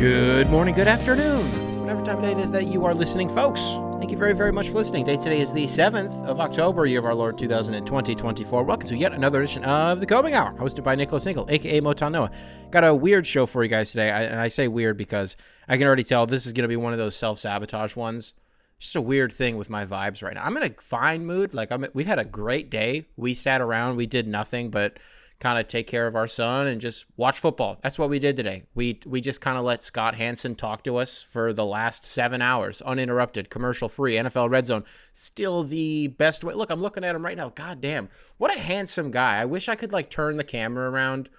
Good morning, good afternoon, whatever time of day it is that you are listening, folks. Thank you very, very much for listening. Date today is the 7th of October, year of our Lord 2020-24. Welcome to yet another edition of The Combing Hour, hosted by Nicholas Hinkle, a.k.a. Motown Noah. Got a weird show for you guys today, and I say weird because I can already tell this is going to be one of those self-sabotage ones. Just a weird thing with my vibes right now. I'm in a fine mood. We've had a great day. We sat around. We did nothing but kind of take care of our son and just watch football. That's what we did today. We just kind of let Scott Hanson talk to us for the last 7 hours, uninterrupted, commercial-free, NFL Red Zone. Still the best way. Look, I'm looking at him right now. God damn, what a handsome guy. I wish I could, turn the camera around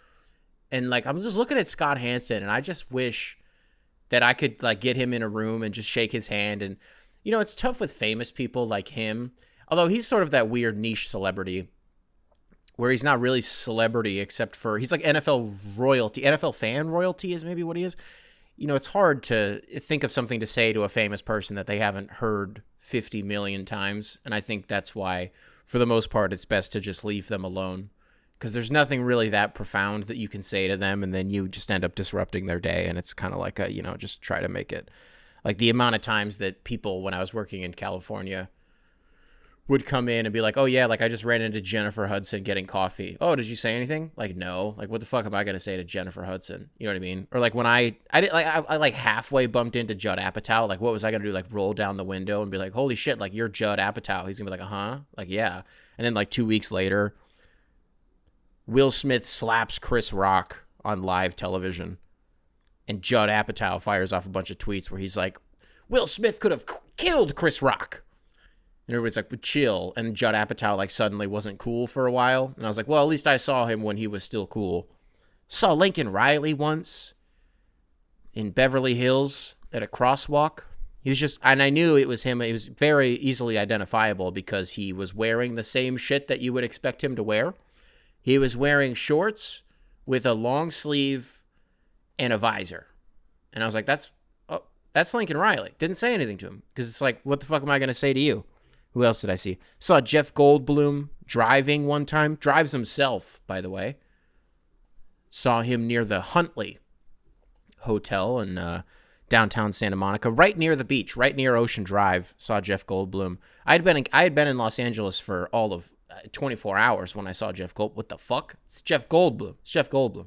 and, I'm just looking at Scott Hanson, and I just wish that I could, get him in a room and just shake his hand. And, it's tough with famous people like him, although he's sort of that weird niche celebrity where he's not really celebrity except for he's like NFL royalty. NFL fan royalty is maybe what he is. It's hard to think of something to say to a famous person that they haven't heard 50 million times. And I think that's why, for the most part, it's best to just leave them alone, because there's nothing really that profound that you can say to them, and then you just end up disrupting their day. And it's kind of like just try to make it like the amount of times that people, when I was working in California, would come in and be like, oh yeah, I just ran into Jennifer Hudson getting coffee. Oh, did you say anything? No. What the fuck am I going to say to Jennifer Hudson? You know what I mean? Or when I halfway bumped into Judd Apatow. What was I going to do? Roll down the window and be like, holy shit, you're Judd Apatow. He's going to be like, uh-huh. Yeah. And then 2 weeks later, Will Smith slaps Chris Rock on live television. And Judd Apatow fires off a bunch of tweets where he's like, Will Smith could have killed Chris Rock. And everybody's like, chill. And Judd Apatow, suddenly wasn't cool for a while. And I was like, well, at least I saw him when he was still cool. Saw Lincoln Riley once in Beverly Hills at a crosswalk. He was just, and I knew it was him. It was very easily identifiable because he was wearing the same shit that you would expect him to wear. He was wearing shorts with a long sleeve and a visor. And I was like, that's Lincoln Riley. Didn't say anything to him because it's what the fuck am I going to say to you? Who else did I see? Saw Jeff Goldblum driving one time. Drives himself, by the way. Saw him near the Huntley Hotel in downtown Santa Monica, right near the beach, right near Ocean Drive. Saw Jeff Goldblum. I had been in Los Angeles for all of 24 hours when I saw Jeff Goldblum. What the fuck? It's Jeff Goldblum. It's Jeff Goldblum.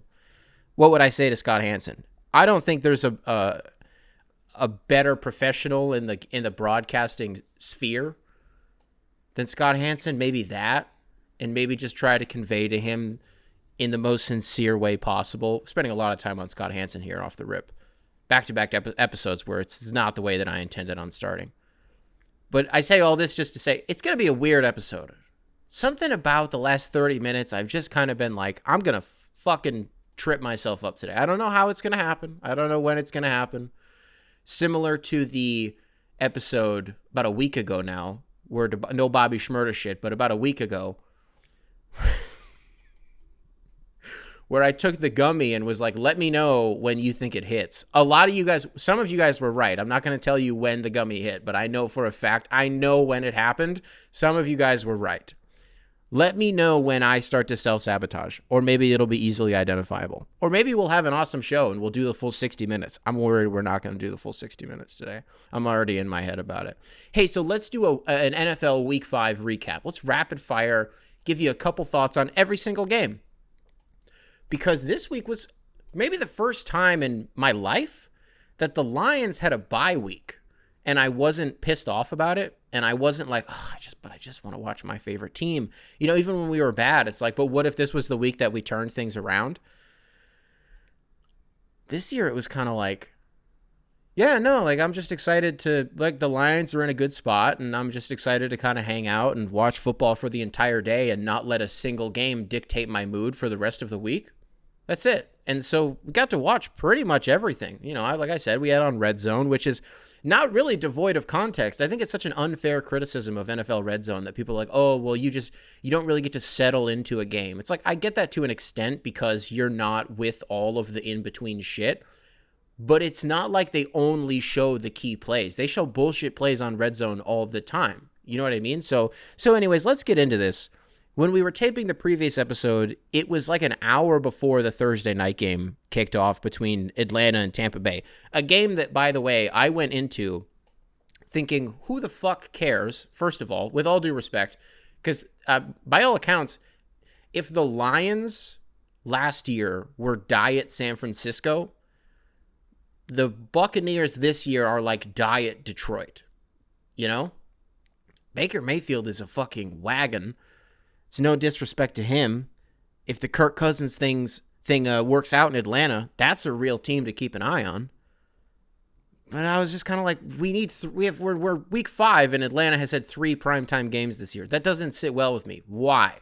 What would I say to Scott Hanson? I don't think there's a better professional in the broadcasting sphere than Scott Hanson. Maybe that, and maybe just try to convey to him in the most sincere way possible. Spending a lot of time on Scott Hanson here off the rip. Back-to-back episodes where it's not the way that I intended on starting. But I say all this just to say, it's going to be a weird episode. Something about the last 30 minutes, I've just kind of been like, I'm going to fucking trip myself up today. I don't know how it's going to happen. I don't know when it's going to happen. Similar to the episode about a week ago now, where no Bobby Shmurda shit, but about a week ago, where I took the gummy and was like, let me know when you think it hits. A lot of you guys, some of you guys were right. I'm not going to tell you when the gummy hit, but I know for a fact, I know when it happened. Some of you guys were right. Let me know when I start to self-sabotage, or maybe it'll be easily identifiable. Or maybe we'll have an awesome show and we'll do the full 60 minutes. I'm worried we're not going to do the full 60 minutes today. I'm already in my head about it. Hey, so let's do an NFL Week 5 recap. Let's rapid fire, give you a couple thoughts on every single game. Because this week was maybe the first time in my life that the Lions had a bye week and I wasn't pissed off about it. And I wasn't like, oh, I just want to watch my favorite team. Even when we were bad, it's like, but what if this was the week that we turned things around? This year, it was kind of like, yeah, no, I'm just excited to, the Lions are in a good spot, and I'm just excited to kind of hang out and watch football for the entire day and not let a single game dictate my mood for the rest of the week. That's it. And so we got to watch pretty much everything. Like I said, we had on Red Zone, which is not really devoid of context. I think it's such an unfair criticism of NFL Red Zone that people are like, oh, well, you don't really get to settle into a game. It's like, I get that to an extent because you're not with all of the in-between shit, but it's not like they only show the key plays. They show bullshit plays on Red Zone all the time. You know what I mean? So anyways, let's get into this. when we were taping the previous episode, it was like an hour before the Thursday night game kicked off between Atlanta and Tampa Bay. A game that, by the way, I went into thinking, who the fuck cares, first of all, with all due respect, because by all accounts, if the Lions last year were Diet San Francisco, the Buccaneers this year are like Diet Detroit. You know? Baker Mayfield is a fucking wagon. It's no disrespect to him. If the Kirk Cousins thing works out in Atlanta, that's a real team to keep an eye on. But I was just kind of like, we're week 5 and Atlanta has had 3 primetime games this year. That doesn't sit well with me. Why?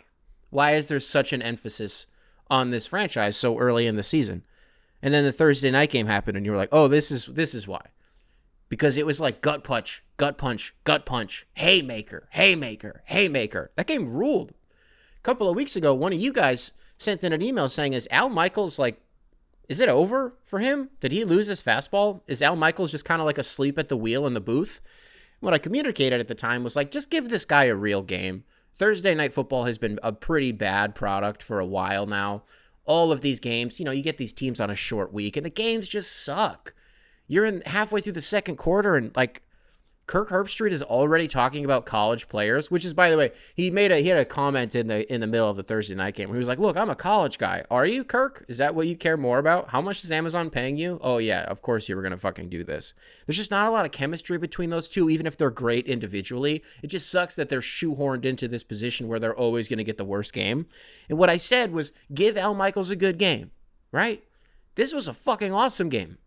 Why is there such an emphasis on this franchise so early in the season? And then the Thursday night game happened and you were like, oh, this is why. Because it was like gut punch, haymaker. That game ruled. A couple of weeks ago, one of you guys sent in an email saying, is Al Michaels like, is it over for him? Did he lose his fastball? Is Al Michaels just kind of like asleep at the wheel in the booth? What I communicated at the time was like, just give this guy a real game. Thursday night football has been a pretty bad product for a while now. All of these games, you get these teams on a short week, and the games just suck. You're in halfway through the second quarter, and like Kirk Herbstreit is already talking about college players, which is, by the way, he had a comment in the middle of the Thursday night game where he was like, look, I'm a college guy. Are you, Kirk? Is that what you care more about? How much is Amazon paying you? Oh, yeah, of course you were going to fucking do this. There's just not a lot of chemistry between those two, even if they're great individually. It just sucks that they're shoehorned into this position where they're always going to get the worst game. And what I said was, give Al Michaels a good game, right? This was a fucking awesome game.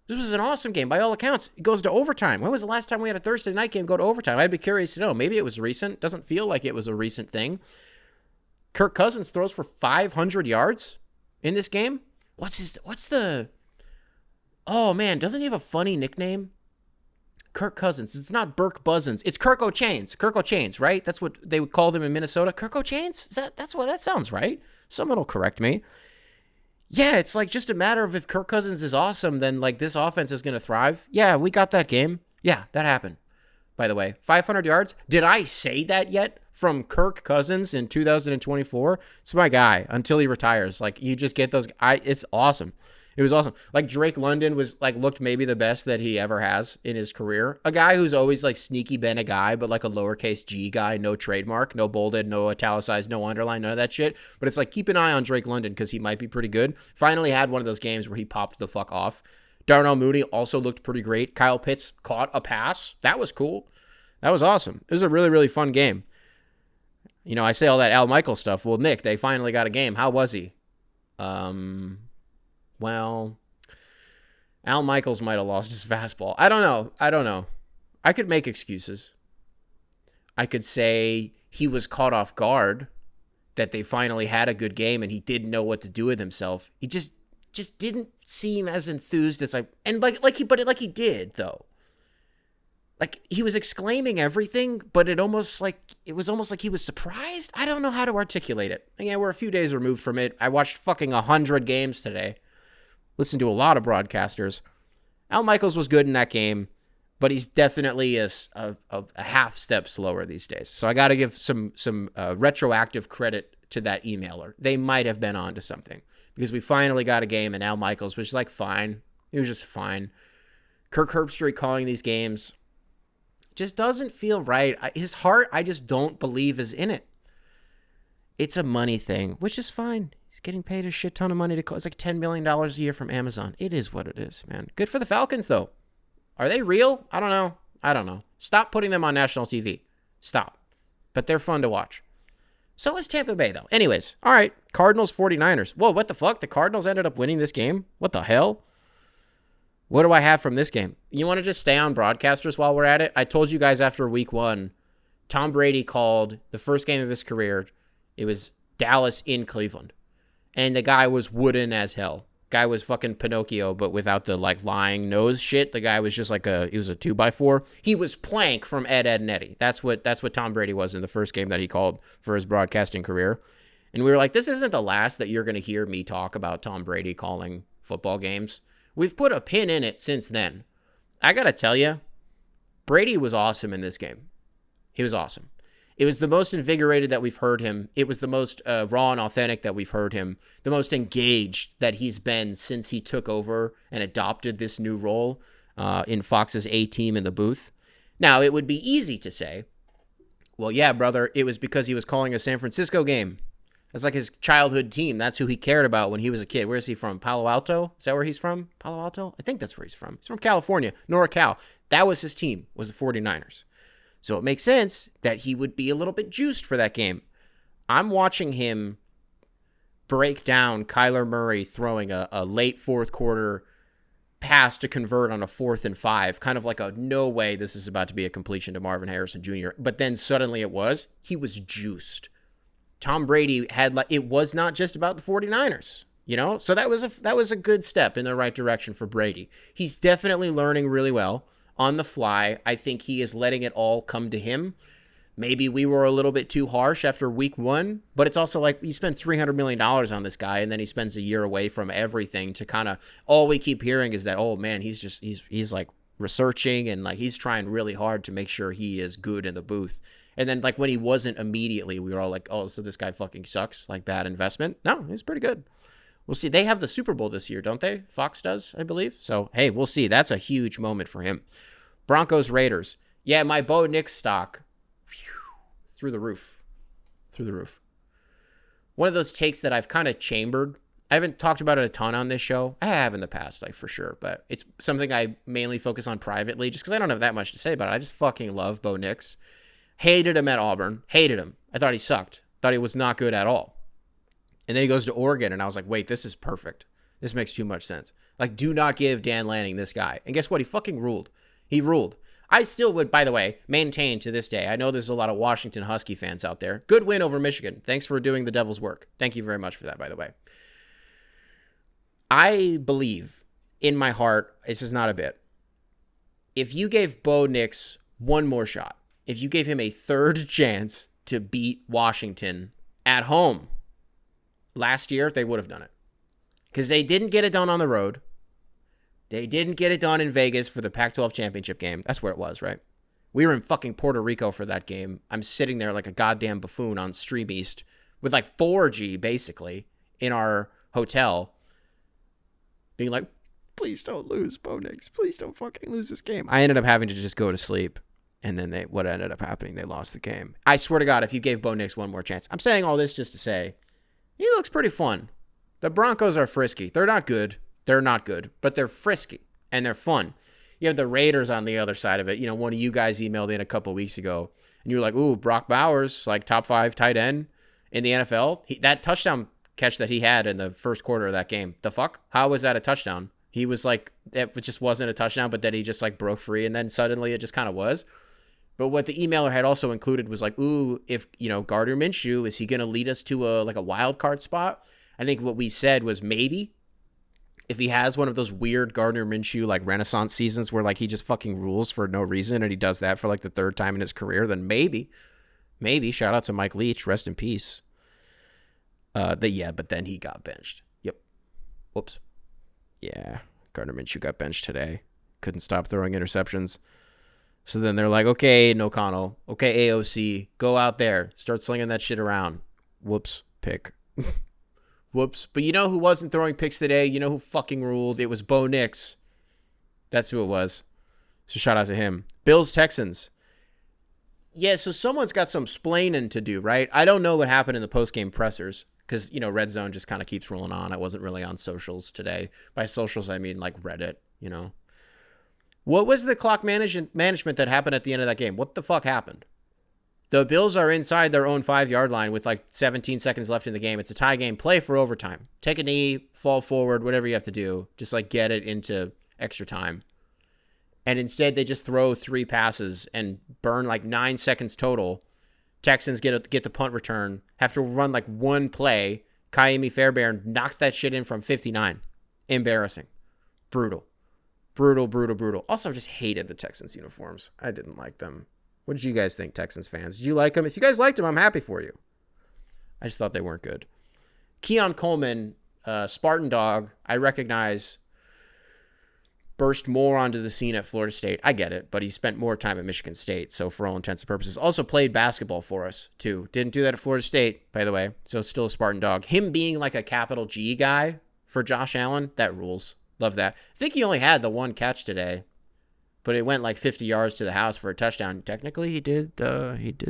This was an awesome game. By all accounts, it goes to overtime. When was the last time we had a Thursday night game go to overtime? I'd be curious to know. Maybe it was recent. Doesn't feel like it was a recent thing. Kirk Cousins throws for 500 yards in this game. Oh, man, doesn't he have a funny nickname? Kirk Cousins. It's not Burke Buzzins. It's Kirk O'Chains. Kirk O'Chains, right? That's what they called him in Minnesota. Kirk O'Chains? That sounds right. Someone will correct me. Yeah, it's like just a matter of if Kirk Cousins is awesome, then like this offense is going to thrive. Yeah, we got that game. Yeah, that happened. By the way, 500 yards. Did I say that yet from Kirk Cousins in 2024? It's my guy until he retires. Like you just get those. It's awesome. It was awesome. Like Drake London looked maybe the best that he ever has in his career. A guy who's always like sneaky been a guy, but like a lowercase g guy, no trademark, no bolded, no italicized, no underline, none of that shit. But it's like keep an eye on Drake London because he might be pretty good. Finally had one of those games where he popped the fuck off. Darnell Mooney also looked pretty great. Kyle Pitts caught a pass. That was cool. That was awesome. It was a really, really fun game. I say all that Al Michaels stuff. Well, Nick, they finally got a game. How was he? Well, Al Michaels might have lost his fastball. I don't know. I could make excuses. I could say he was caught off guard, that they finally had a good game and he didn't know what to do with himself. He just didn't seem as enthused as he did though. Like he was exclaiming everything, but it was almost like he was surprised. I don't know how to articulate it. Yeah, we're a few days removed from it. I watched fucking 100 games today. Listened to a lot of broadcasters. Al Michaels was good in that game, but he's definitely a half step slower these days. So I got to give some retroactive credit to that emailer. They might have been onto something because we finally got a game and Al Michaels was like fine. He was just fine. Kirk Herbstreit calling these games just doesn't feel right. His heart, I just don't believe is in it. It's a money thing, which is fine. Getting paid a shit ton of money to call. It's like $10 million a year from Amazon. It is what it is, man. Good for the Falcons, though. Are they real? I don't know. Stop putting them on national TV. Stop. But they're fun to watch. So is Tampa Bay, though. Anyways, all right. Cardinals, 49ers. Whoa, what the fuck? The Cardinals ended up winning this game? What the hell? What do I have from this game? You want to just stay on broadcasters while we're at it? I told you guys after week 1, Tom Brady called the first game of his career. It was Dallas in Cleveland. And the guy was wooden as hell. Guy was fucking Pinocchio, but without the lying nose shit. The guy was just he was a 2x4. He was Plank from Ed, Edd n Eddy. That's what Tom Brady was in the first game that he called for his broadcasting career. And we were like, this isn't the last that you're going to hear me talk about Tom Brady calling football games. We've put a pin in it since then. I got to tell you, Brady was awesome in this game. He was awesome. It was the most invigorated that we've heard him. It was the most raw and authentic that we've heard him. The most engaged that he's been since he took over and adopted this new role in Fox's A-Team in the booth. Now, it would be easy to say, well, yeah, brother, it was because he was calling a San Francisco game. That's like his childhood team. That's who he cared about when he was a kid. Where is he from? Palo Alto? Is that where he's from? Palo Alto? I think that's where he's from. He's from California, NorCal. That was his team, was the 49ers. So it makes sense that he would be a little bit juiced for that game. I'm watching him break down Kyler Murray throwing a late fourth quarter pass to convert on a 4th and 5, kind of like a no way this is about to be a completion to Marvin Harrison Jr. But then suddenly it was. He was juiced. Tom Brady it was not just about the 49ers, So that was a good step in the right direction for Brady. He's definitely learning really well on the fly. I think he is letting it all come to him. Maybe we were a little bit too harsh after week 1, but it's also like you spend $300 million on this guy and then he spends a year away from everything to kind of, all we keep hearing is that, oh man, he's like researching and like he's trying really hard to make sure he is good in the booth. And then like when he wasn't immediately, we were all like, oh, so this guy fucking sucks, like bad investment. No, he's pretty good. We'll see. They have the Super Bowl this year, don't they? Fox does, I believe. So, hey, we'll see. That's a huge moment for him. Broncos, Raiders. Yeah, my Bo Nix stock. Through the roof. One of those takes that I've kind of chambered. I haven't talked about it a ton on this show. I have in the past, like for sure. But it's something I mainly focus on privately just because I don't have that much to say about it. I just fucking love Bo Nix. Hated him at Auburn. Hated him. I thought he sucked. Thought he was not good at all. And then he goes to Oregon, and I was like, wait, this is perfect. This makes too much sense. Like, do not give Dan Lanning this guy. And guess what? He fucking ruled. He ruled. I still would, by the way, maintain to this day. I know there's a lot of Washington Husky fans out there. Good win over Michigan. Thanks for doing the devil's work. Thank you very much for that, by the way. I believe in my heart, this is not a bit, if you gave Bo Nix one more shot, if you gave him a third chance to beat Washington at home last year, they would have done it. Because they didn't get it done on the road. They didn't get it done in Vegas for the Pac-12 championship game. That's where it was, right? We were in fucking Puerto Rico for that game. I'm sitting there like a goddamn buffoon on Stream East with like 4G, basically, in our hotel, being like, please don't lose, Bo Nix. Please don't fucking lose this game. I ended up having to just go to sleep. And then what ended up happening, they lost the game. I swear to God, if you gave Bo Nix one more chance. I'm saying all this just to say, he looks pretty fun. The Broncos are frisky. They're not good. But they're frisky and they're fun. You have the Raiders on the other side of it. One of you guys emailed in a couple weeks ago and you were like, ooh, Brock Bowers, like top 5 tight end in the NFL. That touchdown catch that he had in the first quarter of that game. The fuck? How was that a touchdown? He was like, it just wasn't a touchdown, but then he just like broke free and then suddenly it just kind of was. But what the emailer had also included was like, ooh, if, Gardner Minshew, is he going to lead us to a wild card spot? I think what we said was maybe. If he has one of those weird Gardner Minshew like renaissance seasons where like he just fucking rules for no reason and he does that for like the 3rd time in his career, then maybe. Shout out to Mike Leach, rest in peace. But then he got benched. Yep. Whoops. Yeah, Gardner Minshew got benched today. Couldn't stop throwing interceptions. So then they're like, okay, O'Connell, okay, AOC, go out there, start slinging that shit around. Whoops, pick. Whoops. But you know who wasn't throwing picks today? You know who fucking ruled? It was Bo Nix. That's who it was. So shout out to him. Bills, Texans. Yeah, so someone's got some splaining to do, right? I don't know what happened in the post-game pressers because, Red Zone just kind of keeps rolling on. I wasn't really on socials today. By socials, I mean like Reddit, What was the clock management that happened at the end of that game? What the fuck happened? The Bills are inside their own 5-yard line with like 17 seconds left in the game. It's a tie game. Play for overtime. Take a knee, fall forward, whatever you have to do. Just like get it into extra time. And instead they just throw 3 passes and burn like 9 seconds total. Texans get the punt return. Have to run like one play. Kaimi Fairbairn knocks that shit in from 59. Embarrassing. Brutal. Also, I just hated the Texans uniforms. I didn't like them. What did you guys think, Texans fans? Did you like them? If you guys liked them, I'm happy for you. I just thought they weren't good. Keon Coleman, Spartan Dog, I recognize. burst more onto the scene at Florida State. I get it, but he spent more time at Michigan State, so for all intents and purposes. Also played basketball for us, too. Didn't do that at Florida State, by the way, so still a Spartan dog. Him being like a capital G guy for Josh Allen, that rules. Love that. I think he only had the one catch today, but it went like 50 yards to the house for a touchdown. Technically, he did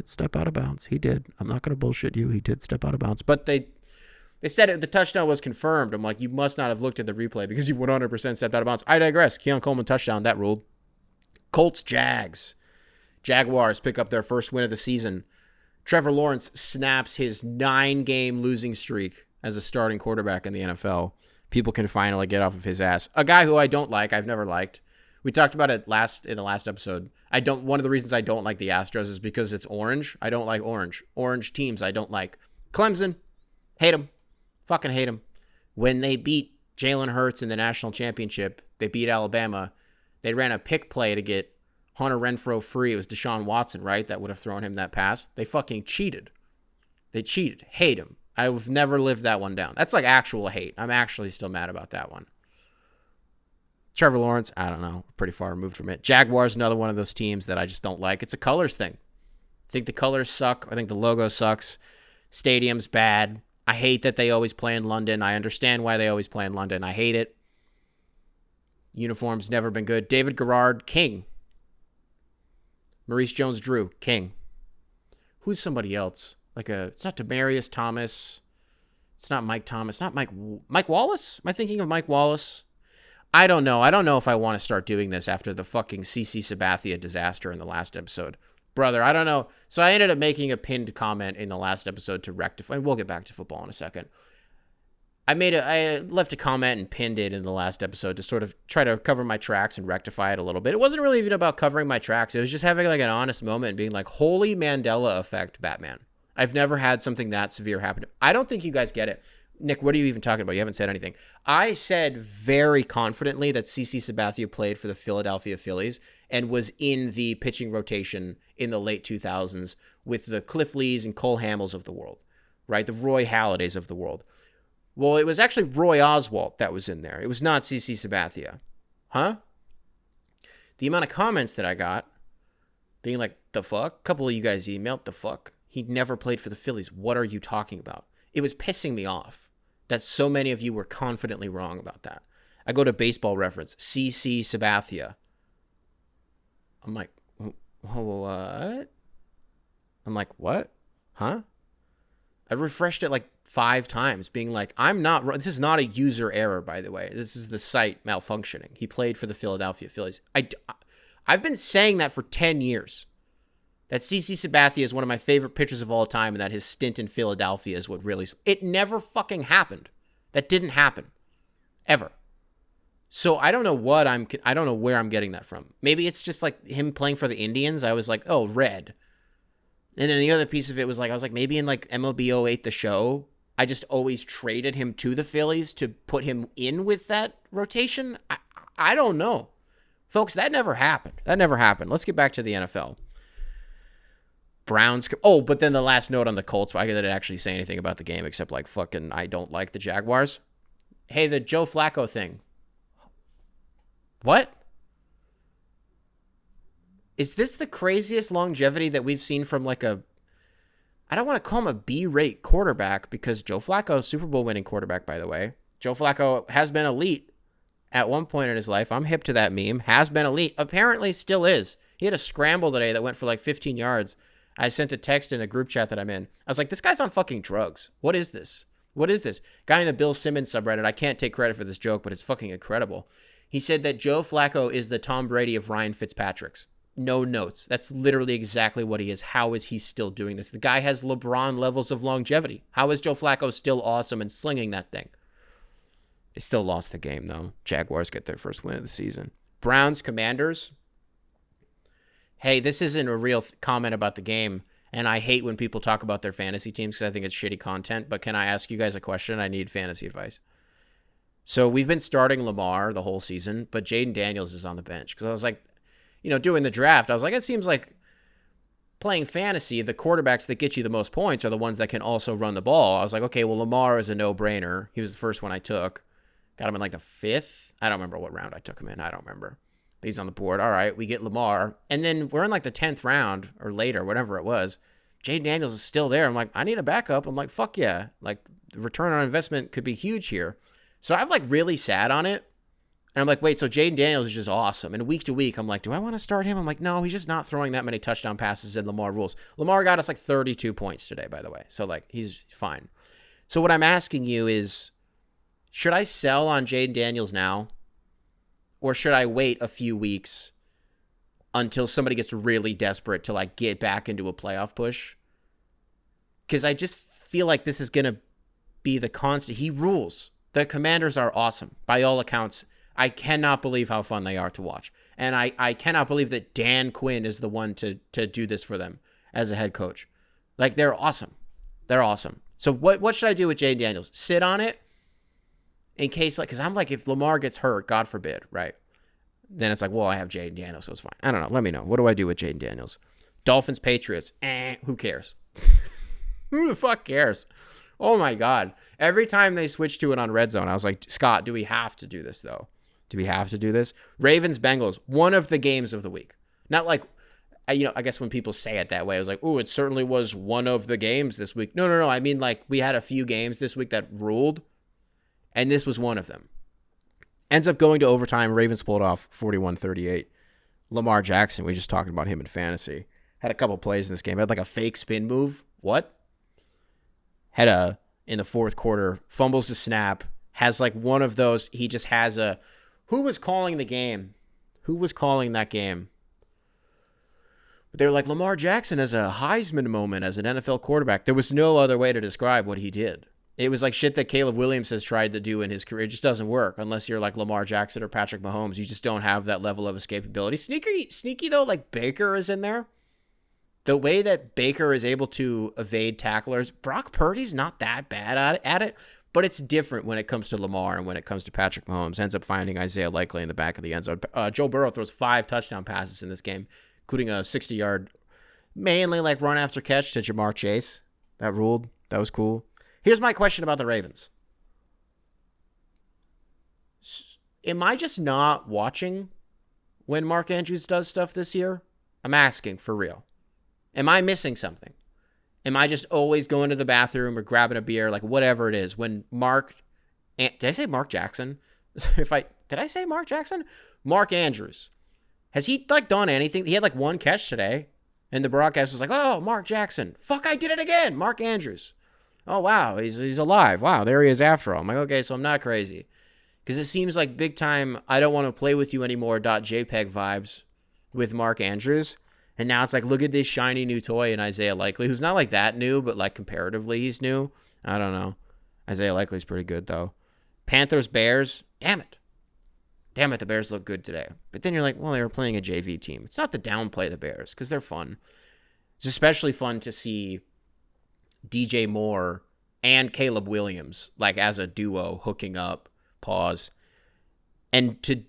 step out of bounds. He did. I'm not going to bullshit you. He did step out of bounds, but they said the touchdown was confirmed. I'm like, you must not have looked at the replay because you 100% stepped out of bounds. I digress. Keon Coleman touchdown. That ruled. Colts, Jags. Jaguars pick up their first win of the season. Trevor Lawrence snaps his 9-game losing streak as a starting quarterback in the NFL. People can finally get off of his ass. A guy who I don't like, I've never liked. We talked about it in the last episode. One of the reasons I don't like the Astros is because it's orange. I don't like orange. Orange teams I don't like. Clemson, hate them. Fucking hate them. When they beat Jalen Hurts in the national championship, they beat Alabama. They ran a pick play to get Hunter Renfrow free. It was Deshaun Watson, right? That would have thrown him that pass. They fucking cheated. They cheated. Hate him. I've never lived that one down. That's like actual hate. I'm actually still mad about that one. Trevor Lawrence, I don't know. Pretty far removed from it. Jaguars, another one of those teams that I just don't like. It's a colors thing. I think the colors suck. I think the logo sucks. Stadium's bad. I hate that they always play in London. I understand why they always play in London. I hate it. Uniform's never been good. David Garrard, king. Maurice Jones-Drew, king. Who's somebody else? It's not Demaryius Thomas. It's not Mike Thomas. Not Mike Wallace? Am I thinking of Mike Wallace? I don't know. I don't know if I want to start doing this after the fucking CC Sabathia disaster in the last episode. Brother, I don't know. So I ended up making a pinned comment in the last episode to rectify, and we'll get back to football in a second. I left a comment and pinned it in the last episode to sort of try to cover my tracks and rectify it a little bit. It wasn't really even about covering my tracks. It was just having like an honest moment and being like, holy Mandela effect, Batman. I've never had something that severe happen. I don't think you guys get it. Nick, what are you even talking about? You haven't said anything. I said very confidently that CC Sabathia played for the Philadelphia Phillies and was in the pitching rotation in the late 2000s with the Cliff Lees and Cole Hamels of the world, right? The Roy Halladay's of the world. Well, it was actually Roy Oswalt that was in there. It was not CC Sabathia. Huh? The amount of comments that I got being like, the fuck? A couple of you guys emailed, the fuck? He never played for the Phillies. What are you talking about? It was pissing me off that so many of you were confidently wrong about that. I go to Baseball Reference, CC Sabathia. I'm like, what? I'm like, what? Huh? I refreshed it like 5 times, being like, I'm not, this is not a user error, by the way. This is the site malfunctioning. He played for the Philadelphia Phillies. I've been saying that for 10 years. That CC Sabathia is one of my favorite pitchers of all time, and that his stint in Philadelphia is what really... It never fucking happened. That didn't happen. Ever. So I don't know I don't know where I'm getting that from. Maybe it's just like him playing for the Indians. I was like, oh, red. And then the other piece of it was like, I was like, maybe in like MLB '08 The Show, I just always traded him to the Phillies to put him in with that rotation. I don't know. Folks, that never happened. That never happened. Let's get back to the NFL. Browns. Oh, but then the last note on the Colts, I didn't actually say anything about the game except like fucking I don't like the Jaguars. Hey, the Joe Flacco thing. What? Is this the craziest longevity that we've seen from like I don't want to call him a B-rate quarterback because Joe Flacco, Super Bowl winning quarterback, by the way. Joe Flacco has been elite at one point in his life. I'm hip to that meme. Has been elite. Apparently still is. He had a scramble today that went for like 15 yards. I sent a text in a group chat that I'm in. I was like, this guy's on fucking drugs. What is this? What is this? Guy in the Bill Simmons subreddit, I can't take credit for this joke, but it's fucking incredible. He said that Joe Flacco is the Tom Brady of Ryan Fitzpatrick's. No notes. That's literally exactly what he is. How is he still doing this? The guy has LeBron levels of longevity. How is Joe Flacco still awesome and slinging that thing? They still lost the game, though. Jaguars get their first win of the season. Browns, Commanders. Hey, this isn't a real comment about the game, and I hate when people talk about their fantasy teams because I think it's shitty content, but can I ask you guys a question? I need fantasy advice. So we've been starting Lamar the whole season, but Jaden Daniels is on the bench because I was like, doing the draft, I was like, it seems like playing fantasy, the quarterbacks that get you the most points are the ones that can also run the ball. I was like, okay, well, Lamar is a no-brainer. He was the first one I took. Got him in like the 5th. I don't remember what round I took him in. I don't remember. But he's on the board. All right, we get Lamar. And then we're in like the 10th round or later, whatever it was. Jaden Daniels is still there. I'm like, I need a backup. I'm like, fuck yeah. Like, the return on investment could be huge here. So I've like really sat on it. And I'm like, wait, so Jaden Daniels is just awesome. And week to week, I'm like, do I want to start him? I'm like, no, he's just not throwing that many touchdown passes in Lamar rules. Lamar got us like 32 points today, by the way. So like, he's fine. So what I'm asking you is, should I sell on Jaden Daniels now? Or should I wait a few weeks until somebody gets really desperate to like get back into a playoff push? Because I just feel like this is going to be the constant. He rules. The Commanders are awesome. By all accounts, I cannot believe how fun they are to watch. And I cannot believe that Dan Quinn is the one to do this for them as a head coach. Like, they're awesome. They're awesome. So what should I do with Jaden Daniels? Sit on it in case, like, because I'm like, if Lamar gets hurt, God forbid, right? Then it's like, well, I have Jaden Daniels, so it's fine. I don't know. Let me know. What do I do with Jaden Daniels? Dolphins, Patriots. Who cares? Who the fuck cares? Oh, my God. Every time they switch to it on Red Zone, I was like, Scott, do we have to do this, though? Do we have to do this? Ravens, Bengals, one of the games of the week. Not like, I guess when people say it that way, I was like, oh, it certainly was one of the games this week. No. I mean, like, we had a few games this week that ruled, and this was one of them. Ends up going to overtime. Ravens pulled off 41-38. Lamar Jackson, we just talked about him in fantasy. Had a couple plays in this game. Had like a fake spin move. What? In the fourth quarter, fumbles the snap. Has like one of those, he just has a, who was calling the game? Who was calling that game? They were like, Lamar Jackson has a Heisman moment as an NFL quarterback. There was no other way to describe what he did. It was like shit that Caleb Williams has tried to do in his career. It just doesn't work unless you're like Lamar Jackson or Patrick Mahomes. You just don't have that level of escapability. Sneaky though, like Baker is in there. The way that Baker is able to evade tacklers, Brock Purdy's not that bad at it, but it's different when it comes to Lamar and when it comes to Patrick Mahomes. Ends up finding Isaiah Likely in the back of the end zone. Joe Burrow throws 5 touchdown passes in this game, including a 60-yard, mainly like run after catch to Jamar Chase. That ruled. That was cool. Here's my question about the Ravens. Am I just not watching when Mark Andrews does stuff this year? I'm asking for real. Am I missing something? Am I just always going to the bathroom or grabbing a beer, like whatever it is, when did I say Mark Jackson? Did I say Mark Jackson? Mark Andrews. Has he like done anything? He had like one catch today, and the broadcast was like, oh, Mark Jackson. Fuck, I did it again. Mark Andrews. Oh, wow, he's alive. Wow, there he is after all. I'm like, okay, so I'm not crazy. Because it seems like big time, I don't want to play with you anymore .jpeg vibes with Mark Andrews. And now it's like, look at this shiny new toy in Isaiah Likely, who's not like that new, but like comparatively he's new. I don't know. Isaiah Likely's pretty good, though. Panthers, Bears. Damn it, the Bears look good today. But then you're like, well, they were playing a JV team. It's not to downplay the Bears, because they're fun. It's especially fun to see DJ Moore and Caleb Williams, like as a duo, hooking up, pause, and to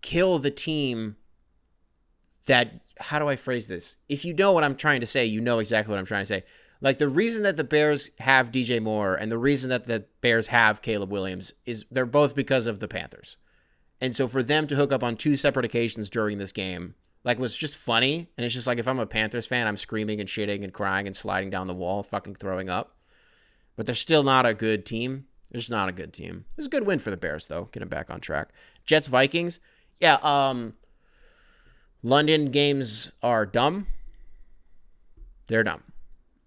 kill the team that, how do I phrase this? If you know what I'm trying to say, you know exactly what I'm trying to say. Like, the reason that the Bears have DJ Moore and the reason that the Bears have Caleb Williams is they're both because of the Panthers. And so for them to hook up on 2 separate occasions during this game, like, was just funny. And it's just like, if I'm a Panthers fan, I'm screaming and shitting and crying and sliding down the wall, fucking throwing up. But they're still not a good team. They're just not a good team. This is a good win for the Bears, though. Getting back on track. Jets, Vikings. Yeah, London games are dumb. They're dumb.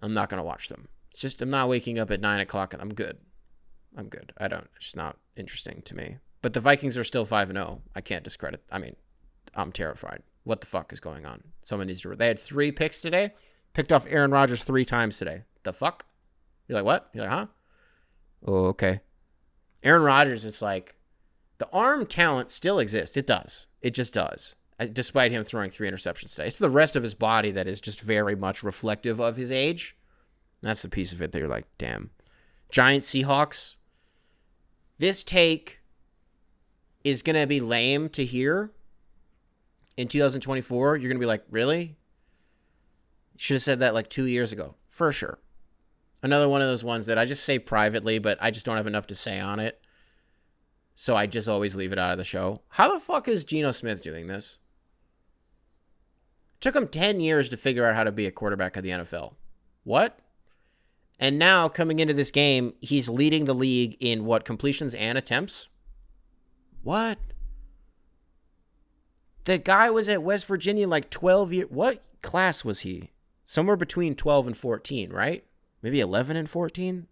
I'm not going to watch them. It's just, I'm not waking up at 9 o'clock and I'm good. It's not interesting to me. But the Vikings are still 5-0. I can't discredit. I mean, I'm terrified. What the fuck is going on? Someone needs to. They had 3 picks today. Picked off Aaron Rodgers 3 times today. The fuck? You're like, what? You're like, huh? Oh, okay. Aaron Rodgers, it's like, the arm talent still exists. It does. It just does. Despite him throwing 3 interceptions today. It's the rest of his body that is just very much reflective of his age. That's the piece of it that you're like, damn. Giants, Seahawks. This take is going to be lame to hear. In 2024, you're going to be like, really? Should have said that like 2 years ago. For sure. Another one of those ones that I just say privately, but I just don't have enough to say on it. so I just always leave it out of the show. How the fuck is Geno Smith doing this? Took him 10 years to figure out how to be a quarterback of the NFL. What? And now, coming into this game, he's leading the league in what, completions and attempts? What? The guy was at West Virginia like 12 years. What class was he? Somewhere between 12 and 14, right? Maybe 11 and 14?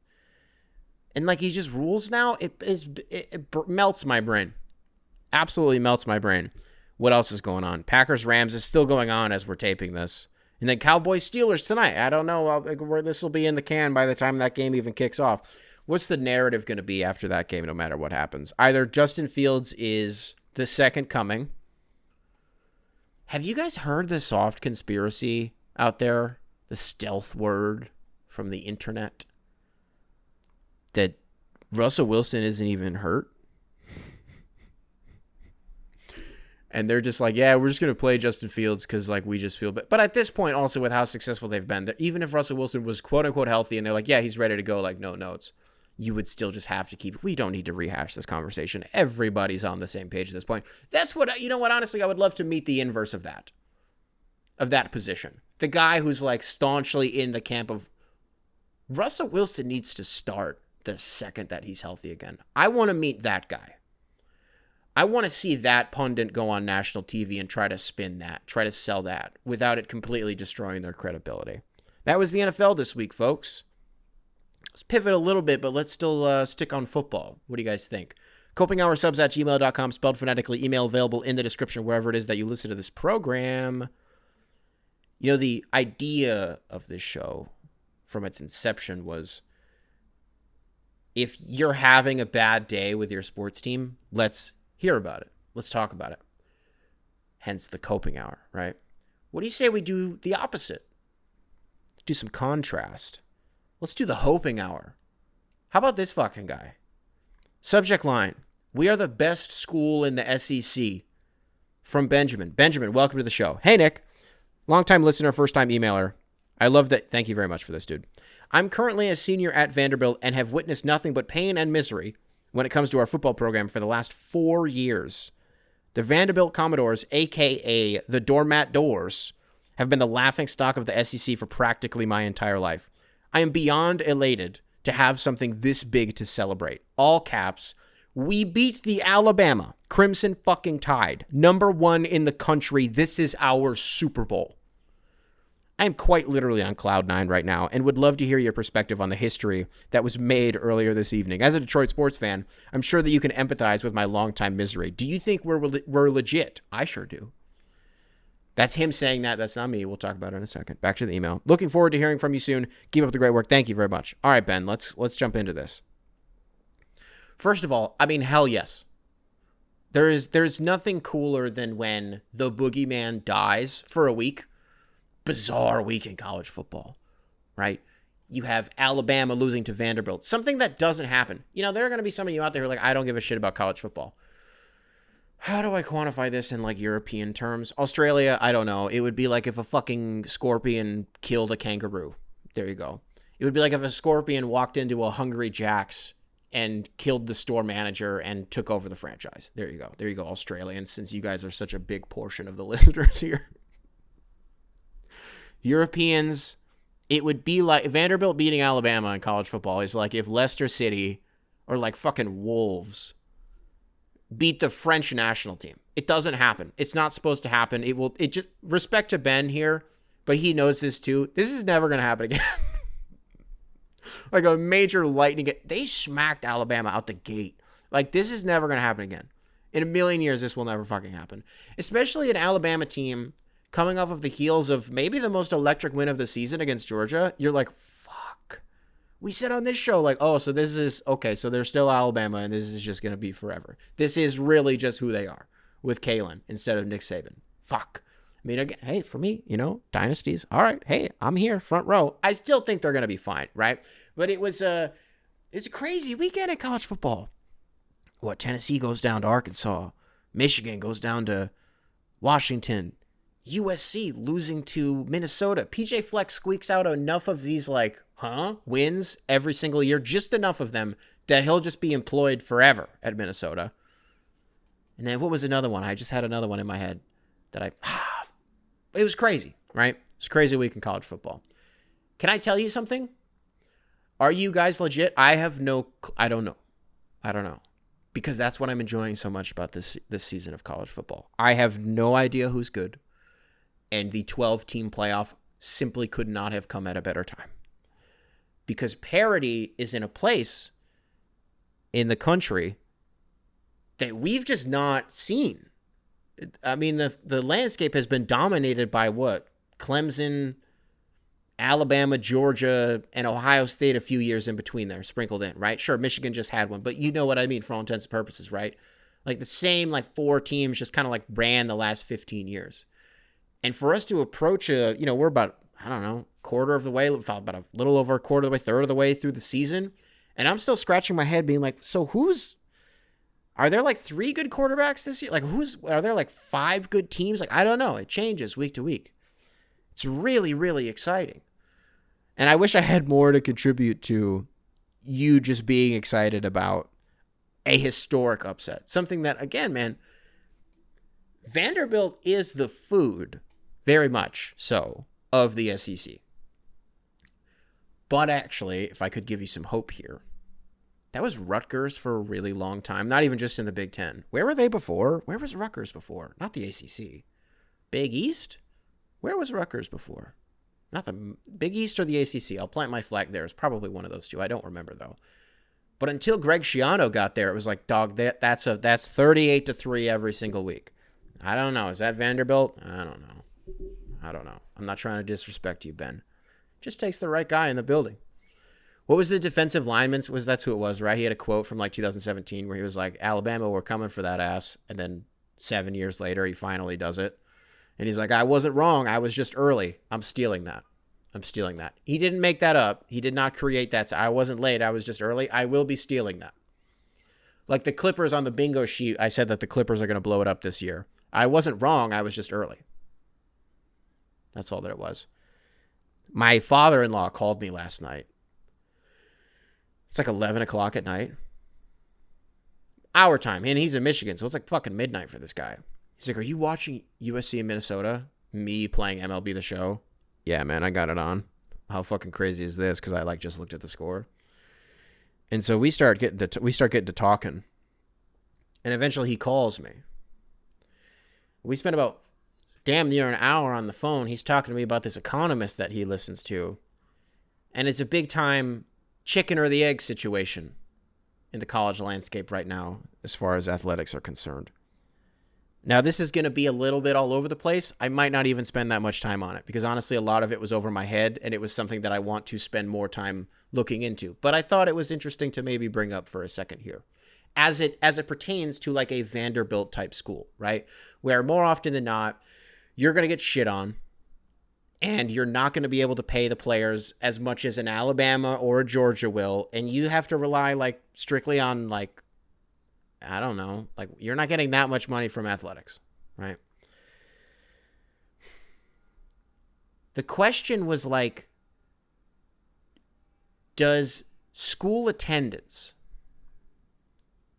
And like he just rules now? It melts my brain. Absolutely melts my brain. What else is going on? Packers-Rams is still going on as we're taping this. And then Cowboys-Steelers tonight. I don't know where this will be in the can by the time that game even kicks off. What's the narrative going to be after that game no matter what happens? Either Justin Fields is the second coming. Have you guys heard the soft conspiracy out there? The stealth word from the internet? That Russell Wilson isn't even hurt? And they're just like, yeah, we're just going to play Justin Fields because, like, we just feel bad. But at this point, also with how successful they've been, even if Russell Wilson was quote-unquote healthy and they're like, yeah, he's ready to go, like, no notes, you would still just have to keep, we don't need to rehash this conversation. Everybody's on the same page at this point. That's what, you know what, honestly, I would love to meet the inverse of that position. The guy who's, like, staunchly in the camp of Russell Wilson needs to start the second that he's healthy again. I want to meet that guy. I want to see that pundit go on national TV and try to spin that, try to sell that without it completely destroying their credibility. That was the NFL this week, folks. Let's pivot a little bit, but let's still stick on football. What do you guys think? copinghourSubs@gmail.com, spelled phonetically. Email available in the description wherever it is that you listen to this program. You know, the idea of this show from its inception was, if you're having a bad day with your sports team, let's hear about it. Let's talk about it. Hence the coping hour, right? What do you say we do the opposite? Do some contrast. Let's do the hoping hour. How about this fucking guy? Subject line: we are the best school in the SEC. From Benjamin. Benjamin, welcome to the show. Hey, Nick. Longtime listener, first-time emailer. I love that. Thank you very much for this, dude. I'm currently a senior at Vanderbilt and have witnessed nothing but pain and misery when it comes to our football program for the last 4 years. The Vanderbilt Commodores, a.k.a. the Doormat Doors, have been the laughingstock of the SEC for practically my entire life. I am beyond elated to have something this big to celebrate. All caps, we beat the Alabama Crimson fucking Tide, #1 in the country. This is our Super Bowl. I am quite literally on cloud nine right now and would love to hear your perspective on the history that was made earlier this evening. As a Detroit sports fan, I'm sure that you can empathize with my longtime misery. Do you think we're legit? I sure do. That's him saying that. That's not me. We'll talk about it in a second. Back to the email. Looking forward to hearing from you soon. Keep up the great work. Thank you very much. All right, Ben, let's jump into this. First of all, I mean, hell yes. There's nothing cooler than when the boogeyman dies for a week. Bizarre week in college football, right? You have Alabama losing to Vanderbilt, something that doesn't happen. You know, there are going to be some of you out there who are like, I don't give a shit about college football. How do I quantify this in like European terms? Australia, I don't know. It would be like if a fucking scorpion killed a kangaroo. There you go. It would be like if a scorpion walked into a Hungry Jack's and killed the store manager and took over the franchise. There you go. There you go, Australians, since you guys are such a big portion of the listeners here. Europeans, it would be like Vanderbilt beating Alabama in college football is like if Leicester City or like fucking Wolves beat the French national team. It doesn't happen. It's not supposed to happen. It just, respect to Ben here, but he knows this too. This is never going to happen again. Like a major lightning. They smacked Alabama out the gate. Like, this is never going to happen again. In a million years, this will never fucking happen. Especially an Alabama team coming off of the heels of maybe the most electric win of the season against Georgia. You're like, fuck. We said on this show, like, oh, so this is, okay, so they're still Alabama, and this is just going to be forever. This is really just who they are with Kalen instead of Nick Saban. Fuck. I mean, again, hey, for me, you know, dynasties. All right, hey, I'm here, front row. I still think they're going to be fine, right? But it's a crazy weekend in college football. What, Tennessee goes down to Arkansas. Michigan goes down to Washington. USC losing to Minnesota. PJ Fleck squeaks out enough of these, like, wins every single year, just enough of them that he'll just be employed forever at Minnesota. And then what was another one? I just had another one in my head that it was crazy, right? It's crazy week in college football. Can I tell you something? Are you guys legit? I don't know. Because that's what I'm enjoying so much about this season of college football. I have no idea who's good. And the 12-team playoff simply could not have come at a better time. Because parity is in a place in the country that we've just not seen. I mean, the landscape has been dominated by what? Clemson, Alabama, Georgia, and Ohio State a few years in between there, sprinkled in, right? Sure, Michigan just had one, but you know what I mean for all intents and purposes, right? Like the same, like 4 teams just kind of like ran the last 15 years. And for us to approach we're about, I don't know, quarter of the way, about a little over a quarter of the way, third of the way through the season. And I'm still scratching my head being like, so are there like 3 good quarterbacks this year? Like are there like 5 good teams? Like, I don't know. It changes week to week. It's really, really exciting. And I wish I had more to contribute to you just being excited about a historic upset. Something that, again, man, Vanderbilt is the food, very much so, of the SEC. But actually, if I could give you some hope here, that was Rutgers for a really long time, not even just in the Big Ten. Where were they before? Where was Rutgers before? Not the ACC. Big East? Where was Rutgers before? Not the Big East or the ACC. I'll plant my flag there. It's probably one of those two. I don't remember, though. But until Greg Schiano got there, it was like, dog, that's 38-3 every single week. I don't know. Is that Vanderbilt? I don't know. I'm not trying to disrespect you, Ben. Just takes the right guy in the building. What was the defensive lineman? That's who it was, right? He had a quote from like 2017 where he was like, Alabama, we're coming for that ass. And then 7 years later, he finally does it. And he's like, I wasn't wrong. I was just early. I'm stealing that. He didn't make that up. He did not create that. I wasn't late. I was just early. I will be stealing that. Like the Clippers on the bingo sheet, I said that the Clippers are going to blow it up this year. I wasn't wrong. I was just early. That's all that it was. My father-in-law called me last night. It's like 11 o'clock at night. Our time. And he's in Michigan, so it's like fucking midnight for this guy. He's like, are you watching USC in Minnesota? Me playing MLB The Show? Yeah, man, I got it on. How fucking crazy is this? Because I like just looked at the score. And so we start getting to talking. And eventually he calls me. We spent about damn near an hour on the phone. He's talking to me about this economist that he listens to. And it's a big time chicken or the egg situation in the college landscape right now as far as athletics are concerned. Now, this is going to be a little bit all over the place. I might not even spend that much time on it because honestly, a lot of it was over my head and it was something that I want to spend more time looking into. But I thought it was interesting to maybe bring up for a second here as it pertains to like a Vanderbilt type school, right? Where more often than not, you're going to get shit on and you're not going to be able to pay the players as much as an Alabama or a Georgia will. And you have to rely like strictly on like, I don't know, like you're not getting that much money from athletics, right? The question was like, does school attendance,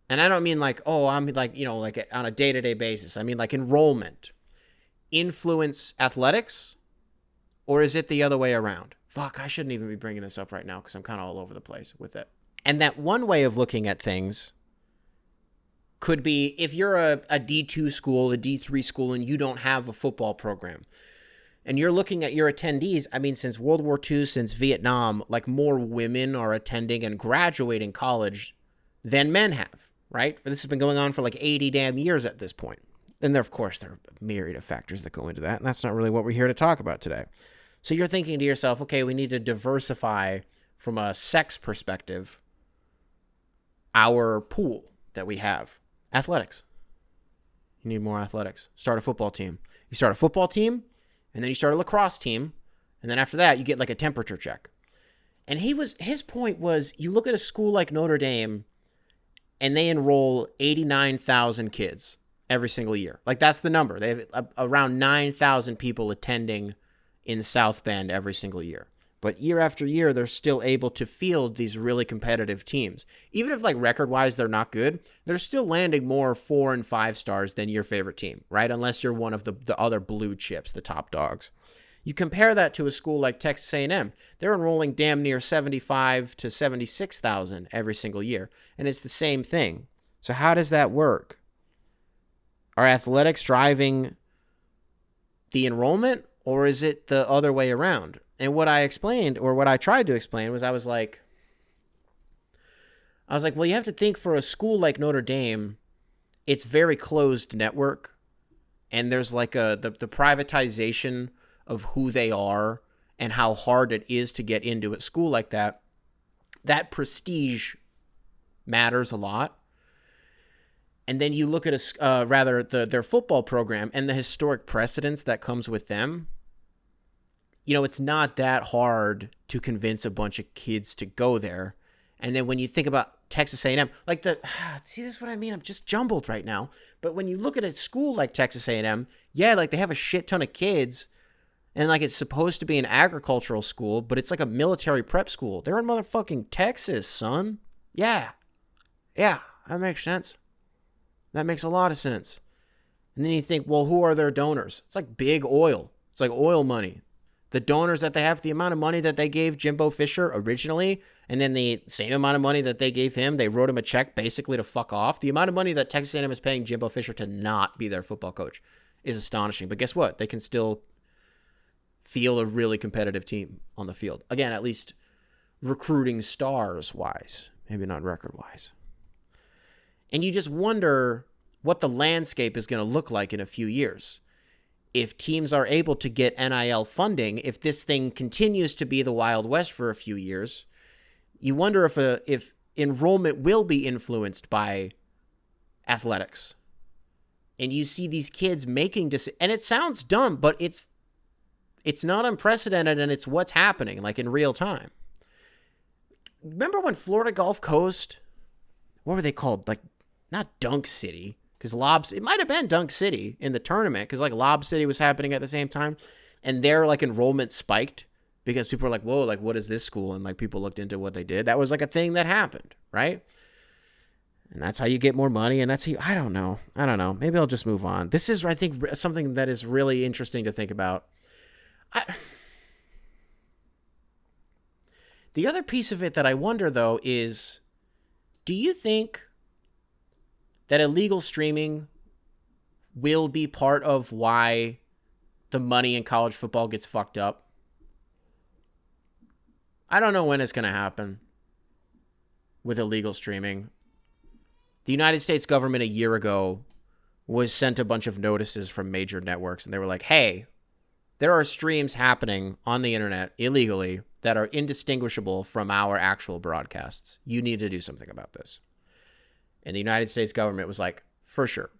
and I don't mean like, oh, I'm like, like on a day-to-day basis. I mean like enrollment, influence athletics, or is it the other way around? Fuck, I shouldn't even be bringing this up right now because I'm kind of all over the place with it. And that one way of looking at things could be if you're a D2 school, a D3 school, and you don't have a football program, and you're looking at your attendees, I mean, since World War II, since Vietnam, like more women are attending and graduating college than men have, right? This has been going on for like 80 damn years at this point. And there, of course, there are a myriad of factors that go into that, and that's not really what we're here to talk about today. So you're thinking to yourself, okay, we need to diversify from a sex perspective our pool that we have. Athletics. You need more athletics. Start a football team. You start a football team, and then you start a lacrosse team, and then after that, you get like a temperature check. And his point was, you look at a school like Notre Dame, and they enroll 89,000 kids every single year. Like that's the number. They have around 9,000 people attending in South Bend every single year. But year after year, they're still able to field these really competitive teams. Even if, like, record-wise they're not good, they're still landing more 4 and 5 stars than your favorite team, right? Unless you're one of the other blue chips, the top dogs. You compare that to a school like Texas A&M. They're enrolling damn near 75 to 76,000 every single year, and it's the same thing. So how does that work? Are athletics driving the enrollment, or is it the other way around? And what I explained, or what I tried to explain, was I was like, well, you have to think, for a school like Notre Dame, it's very closed network, and there's like the privatization of who they are and how hard it is to get into a school like that. That prestige matters a lot. And then you look at their football program and the historic precedence that comes with them. You know, it's not that hard to convince a bunch of kids to go there. And then when you think about Texas A&M, like see, this is what I mean. I'm just jumbled right now. But when you look at a school like Texas A&M, yeah, like they have a shit ton of kids, and like it's supposed to be an agricultural school, but it's like a military prep school. They're in motherfucking Texas, son. Yeah, that makes sense. That makes a lot of sense. And then you think, well, who are their donors? It's like big oil. It's like oil money. The donors that they have, the amount of money that they gave Jimbo Fisher originally, and then the same amount of money that they gave him, they wrote him a check basically to fuck off. The amount of money that Texas A&M is paying Jimbo Fisher to not be their football coach is astonishing. But guess what? They can still field a really competitive team on the field. Again, at least recruiting stars-wise, maybe not record-wise. And you just wonder what the landscape is going to look like in a few years. If teams are able to get NIL funding, if this thing continues to be the Wild West for a few years, you wonder if enrollment will be influenced by athletics. And you see these kids making and it sounds dumb, but it's not unprecedented, and it's what's happening, like in real time. Remember when Florida Gulf Coast, what were they called? Like, not Dunk City, because it might have been Dunk City in the tournament, because like Lob City was happening at the same time, and their like enrollment spiked because people were like, whoa, like what is this school? And like people looked into what they did. That was like a thing that happened, right? And that's how you get more money, and that's how I don't know. Maybe I'll just move on. This is, I think, something that is really interesting to think about. The other piece of it that I wonder, though, is, do you think that illegal streaming will be part of why the money in college football gets fucked up? I don't know when it's going to happen with illegal streaming. The United States government a year ago was sent a bunch of notices from major networks, and they were like, hey, there are streams happening on the internet illegally that are indistinguishable from our actual broadcasts. You need to do something about this. And the United States government was like, for sure.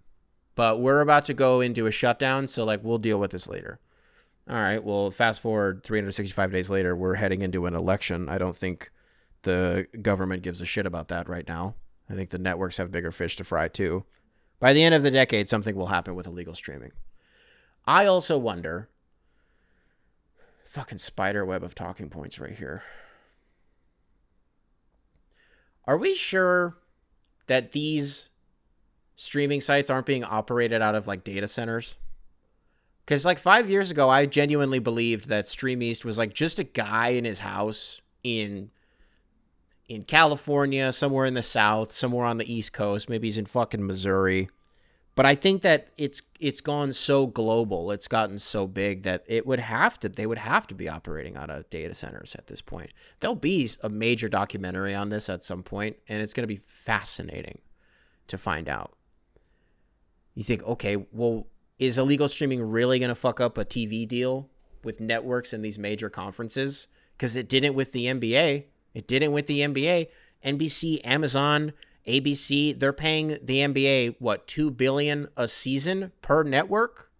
But we're about to go into a shutdown, so like we'll deal with this later. All right, well, fast forward 365 days later, we're heading into an election. I don't think the government gives a shit about that right now. I think the networks have bigger fish to fry too. By the end of the decade, something will happen with illegal streaming. I also wonder, fucking spider web of talking points right here. Are we sure that these streaming sites aren't being operated out of like data centers? Because like 5 years ago, I genuinely believed that Stream East was like just a guy in his house in California, somewhere in the South, somewhere on the East Coast. Maybe he's in fucking Missouri. But I think that it's gone so global, it's gotten so big that they would have to be operating out of data centers at this point. There'll be a major documentary on this at some point, and it's going to be fascinating to find out. You think, okay, well, is illegal streaming really going to fuck up a TV deal with networks and these major conferences? Because it didn't with the NBA. NBC, Amazon, ABC, they're paying the NBA, what, $2 billion a season per network?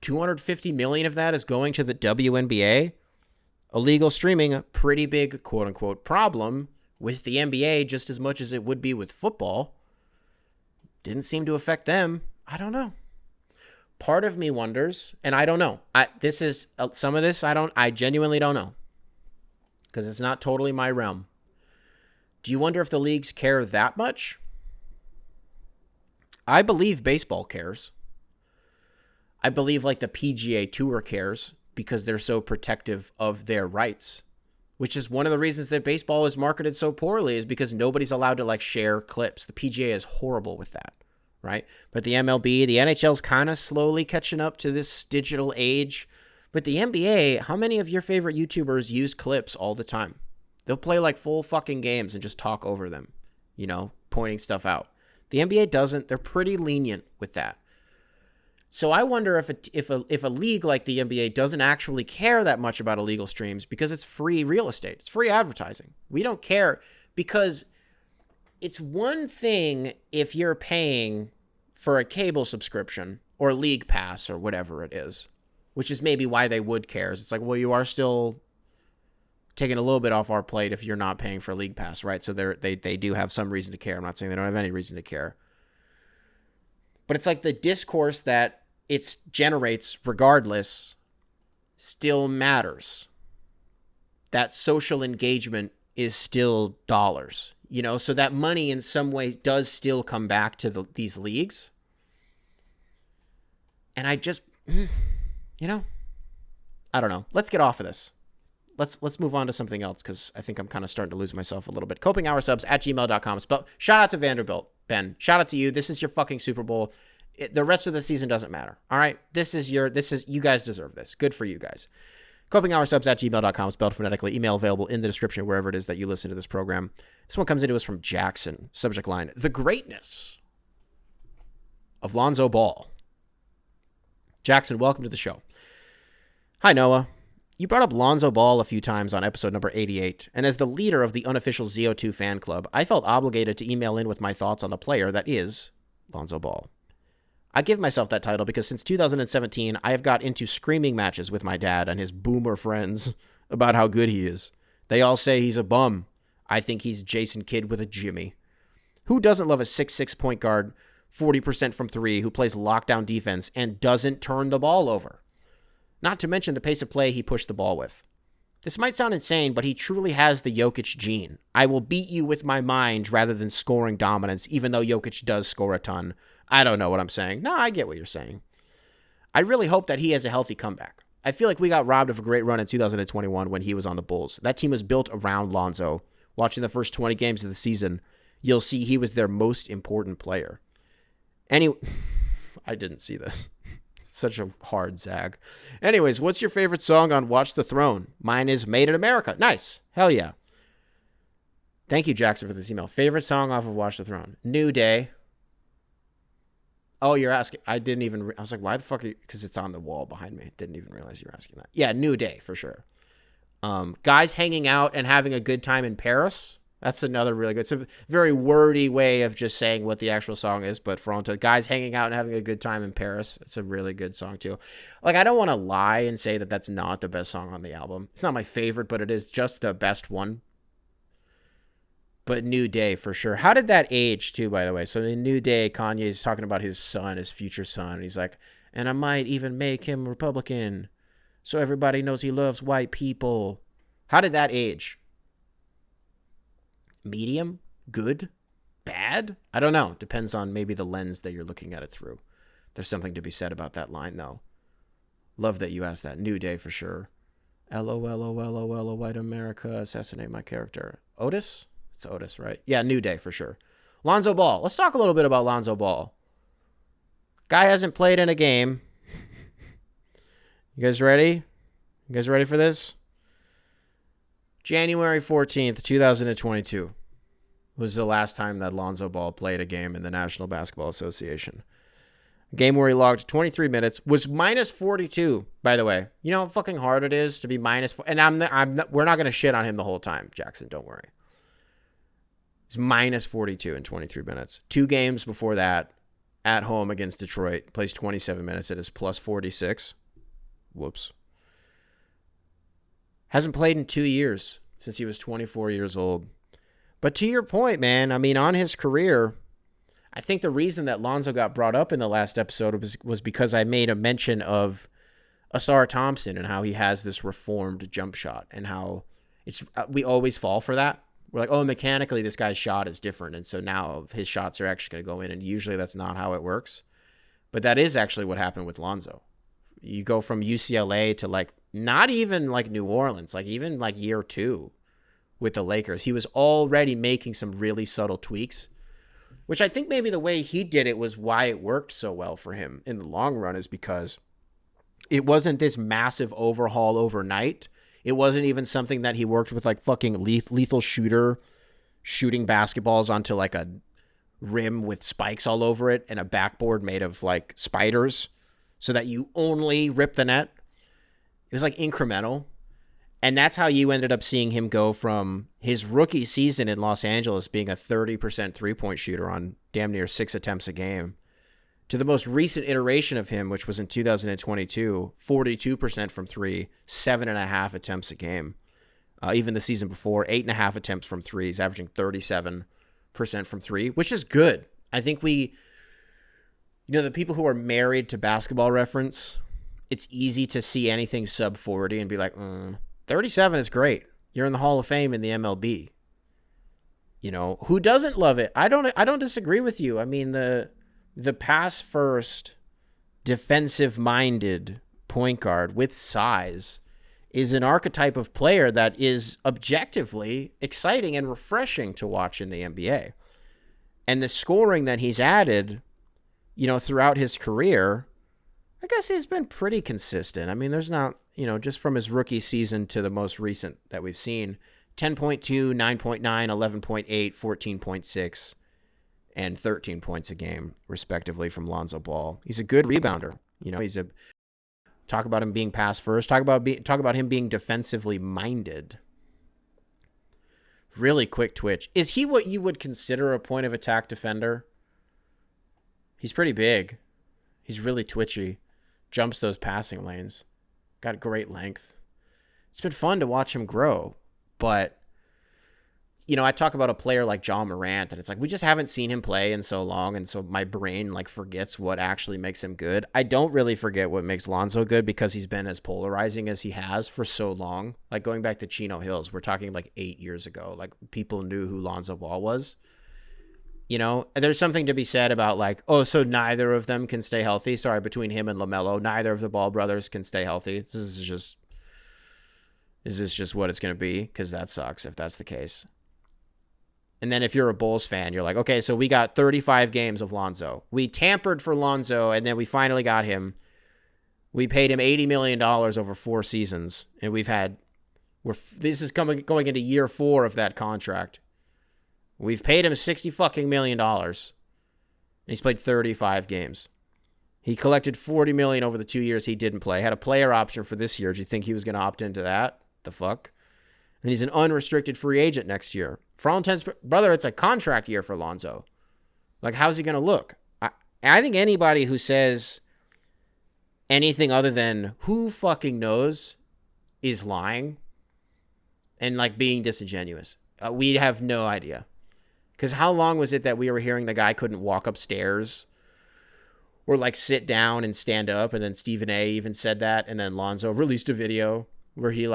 $250 million of that is going to the WNBA. Illegal streaming, a pretty big quote-unquote problem with the NBA, just as much as it would be with football. Didn't seem to affect them. I don't know. Part of me wonders, and I don't know. I genuinely don't know. because it's not totally my realm. Do you wonder if the leagues care that much? I believe baseball cares. I believe like the PGA Tour cares because they're so protective of their rights, which is one of the reasons that baseball is marketed so poorly, is because nobody's allowed to like share clips. The PGA is horrible with that, right? But the MLB, the NHL's kind of slowly catching up to this digital age. But the NBA, how many of your favorite YouTubers use clips all the time? They'll play like full fucking games and just talk over them, you know, pointing stuff out. The NBA doesn't. They're pretty lenient with that. So I wonder if a league like the NBA doesn't actually care that much about illegal streams because it's free real estate. It's free advertising. We don't care because it's one thing if you're paying for a cable subscription or League Pass or whatever it is, which is maybe why they would care. It's like, well, you are still taking a little bit off our plate if you're not paying for League Pass, right? So they do have some reason to care. I'm not saying they don't have any reason to care. But it's like the discourse that it generates regardless still matters. That social engagement is still dollars, you know? So that money in some way does still come back to these leagues. And I just, you know, I don't know. Let's get off of this. Let's move on to something else because I think I'm kind of starting to lose myself a little bit. copinghoursubs@gmail.com. Shout out to Vanderbilt, Ben. Shout out to you. This is your fucking Super Bowl. The rest of the season doesn't matter. All right. You guys deserve this. Good for you guys. copinghoursubs@gmail.com, spelled phonetically. Email available in the description wherever it is that you listen to this program. This one comes into us from Jackson. Subject line: the greatness of Lonzo Ball. Jackson, welcome to the show. Hi, Noah. You brought up Lonzo Ball a few times on episode number 88, and as the leader of the unofficial ZO2 fan club, I felt obligated to email in with my thoughts on the player that is Lonzo Ball. I give myself that title because since 2017, I have got into screaming matches with my dad and his boomer friends about how good he is. They all say he's a bum. I think he's Jason Kidd with a Jimmy. Who doesn't love a 6'6" point guard, 40% from three, who plays lockdown defense and doesn't turn the ball over? Not to mention the pace of play he pushed the ball with. This might sound insane, but he truly has the Jokic gene. I will beat you with my mind rather than scoring dominance, even though Jokic does score a ton. I don't know what I'm saying. No, I get what you're saying. I really hope that he has a healthy comeback. I feel like we got robbed of a great run in 2021 when he was on the Bulls. That team was built around Lonzo. Watching the first 20 games of the season, you'll see he was their most important player. Anyway, I didn't see this. Such a hard zag. Anyways, what's your favorite song on Watch the Throne? Mine is Made in America. Nice. Hell yeah. Thank you, Jackson, for this email. Favorite song off of Watch the Throne? New Day. Oh, you're asking. I didn't even. I was like, why the fuck are you? Because it's on the wall behind me. Didn't even realize you were asking that. Yeah, New Day for sure. Guys hanging out and having a good time in Paris. That's another really good. It's a very wordy way of just saying what the actual song is, but for all to guys hanging out and having a good time in Paris, it's a really good song too. Like, I don't want to lie and say that that's not the best song on the album. It's not my favorite, but it is just the best one. But New Day for sure. How did that age too, by the way? So in New Day, Kanye's talking about his son, his future son. And he's like, and I might even make him Republican so everybody knows he loves white people. How did that age? Medium? Good? Bad? I don't know. Depends on maybe the lens that you're looking at it through. There's something to be said about that line, though. Love that you asked that. New Day for sure. LOL, white America, assassinate my character. Otis? It's Otis, right? Yeah, New Day for sure. Lonzo Ball. Let's talk a little bit about Lonzo Ball. Guy hasn't played in a game. You guys ready? You guys ready for this? January 14th, 2022 was the last time that Lonzo Ball played a game in the National Basketball Association. A game where he logged 23 minutes, was minus 42, by the way. You know how fucking hard it is to be minus 4, and we're not going to shit on him the whole time, Jackson, don't worry. He's minus 42 in 23 minutes. 2 games before that, at home against Detroit, plays 27 minutes at his plus 46. Whoops. Hasn't played in 2 years since he was 24 years old. But to your point, man, I mean, on his career, I think the reason that Lonzo got brought up in the last episode was because I made a mention of Asar Thompson and how he has this reformed jump shot and how We always fall for that. We're like, oh, mechanically this guy's shot is different, and so now his shots are actually going to go in, and usually that's not how it works. But that is actually what happened with Lonzo. You go from UCLA to like not even like New Orleans, like even like year 2 with the Lakers. He was already making some really subtle tweaks, which I think maybe the way he did it was why it worked so well for him in the long run, is because it wasn't this massive overhaul overnight. It wasn't even something that he worked with like fucking lethal shooter shooting basketballs onto like a rim with spikes all over it and a backboard made of like spiders so that you only rip the net. It was like incremental. And that's how you ended up seeing him go from his rookie season in Los Angeles being a 30% three-point shooter on damn near 6 attempts a game to the most recent iteration of him, which was in 2022, 42% from 3, 7.5 attempts a game. Even the season before, 8.5 attempts from 3. He's averaging 37% from 3, which is good. I think the people who are married to Basketball Reference, it's easy to see anything sub 40 and be like, 37 is great. You're in the Hall of Fame in the MLB. Who doesn't love it? I don't disagree with you. I mean, the pass first, defensive minded point guard with size is an archetype of player that is objectively exciting and refreshing to watch in the NBA. And the scoring that he's added, throughout his career, I guess he's been pretty consistent. I mean, there's not, just from his rookie season to the most recent that we've seen, 10.2, 9.9, 11.8, 14.6, and 13 points a game, respectively, from Lonzo Ball. He's a good rebounder. Talk about him being pass first. Talk about him being defensively minded. Really quick twitch. Is he what you would consider a point of attack defender? He's pretty big. He's really twitchy. Jumps those passing lanes. Got great length. It's been fun to watch him grow. But, I talk about a player like John Morant, and it's like we just haven't seen him play in so long, and so my brain forgets what actually makes him good. I don't really forget what makes Lonzo good because he's been as polarizing as he has for so long. Like going back to Chino Hills, we're talking 8 years ago. Like people knew who Lonzo Ball was. There's something to be said about so neither of them can stay healthy. Sorry, between him and LaMelo, neither of the Ball brothers can stay healthy. Is this just what it's going to be? Because that sucks if that's the case. And then if you're a Bulls fan, you're like, okay, so we got 35 games of Lonzo. We tampered for Lonzo, and then we finally got him. We paid him $80 million over 4 seasons, and this is going into year 4 of that contract. We've paid him $60 million, and he's played 35 games. He collected $40 million over the 2 years he didn't play. Had a player option for this year. Do you think he was going to opt into that? The fuck? And he's an unrestricted free agent next year. For all intents, brother, it's a contract year for Lonzo. How's he going to look? I think anybody who says anything other than who fucking knows is lying and being disingenuous. We have no idea. Because how long was it that we were hearing the guy couldn't walk upstairs or sit down and stand up? And then Stephen A even said that. And then Lonzo released a video where he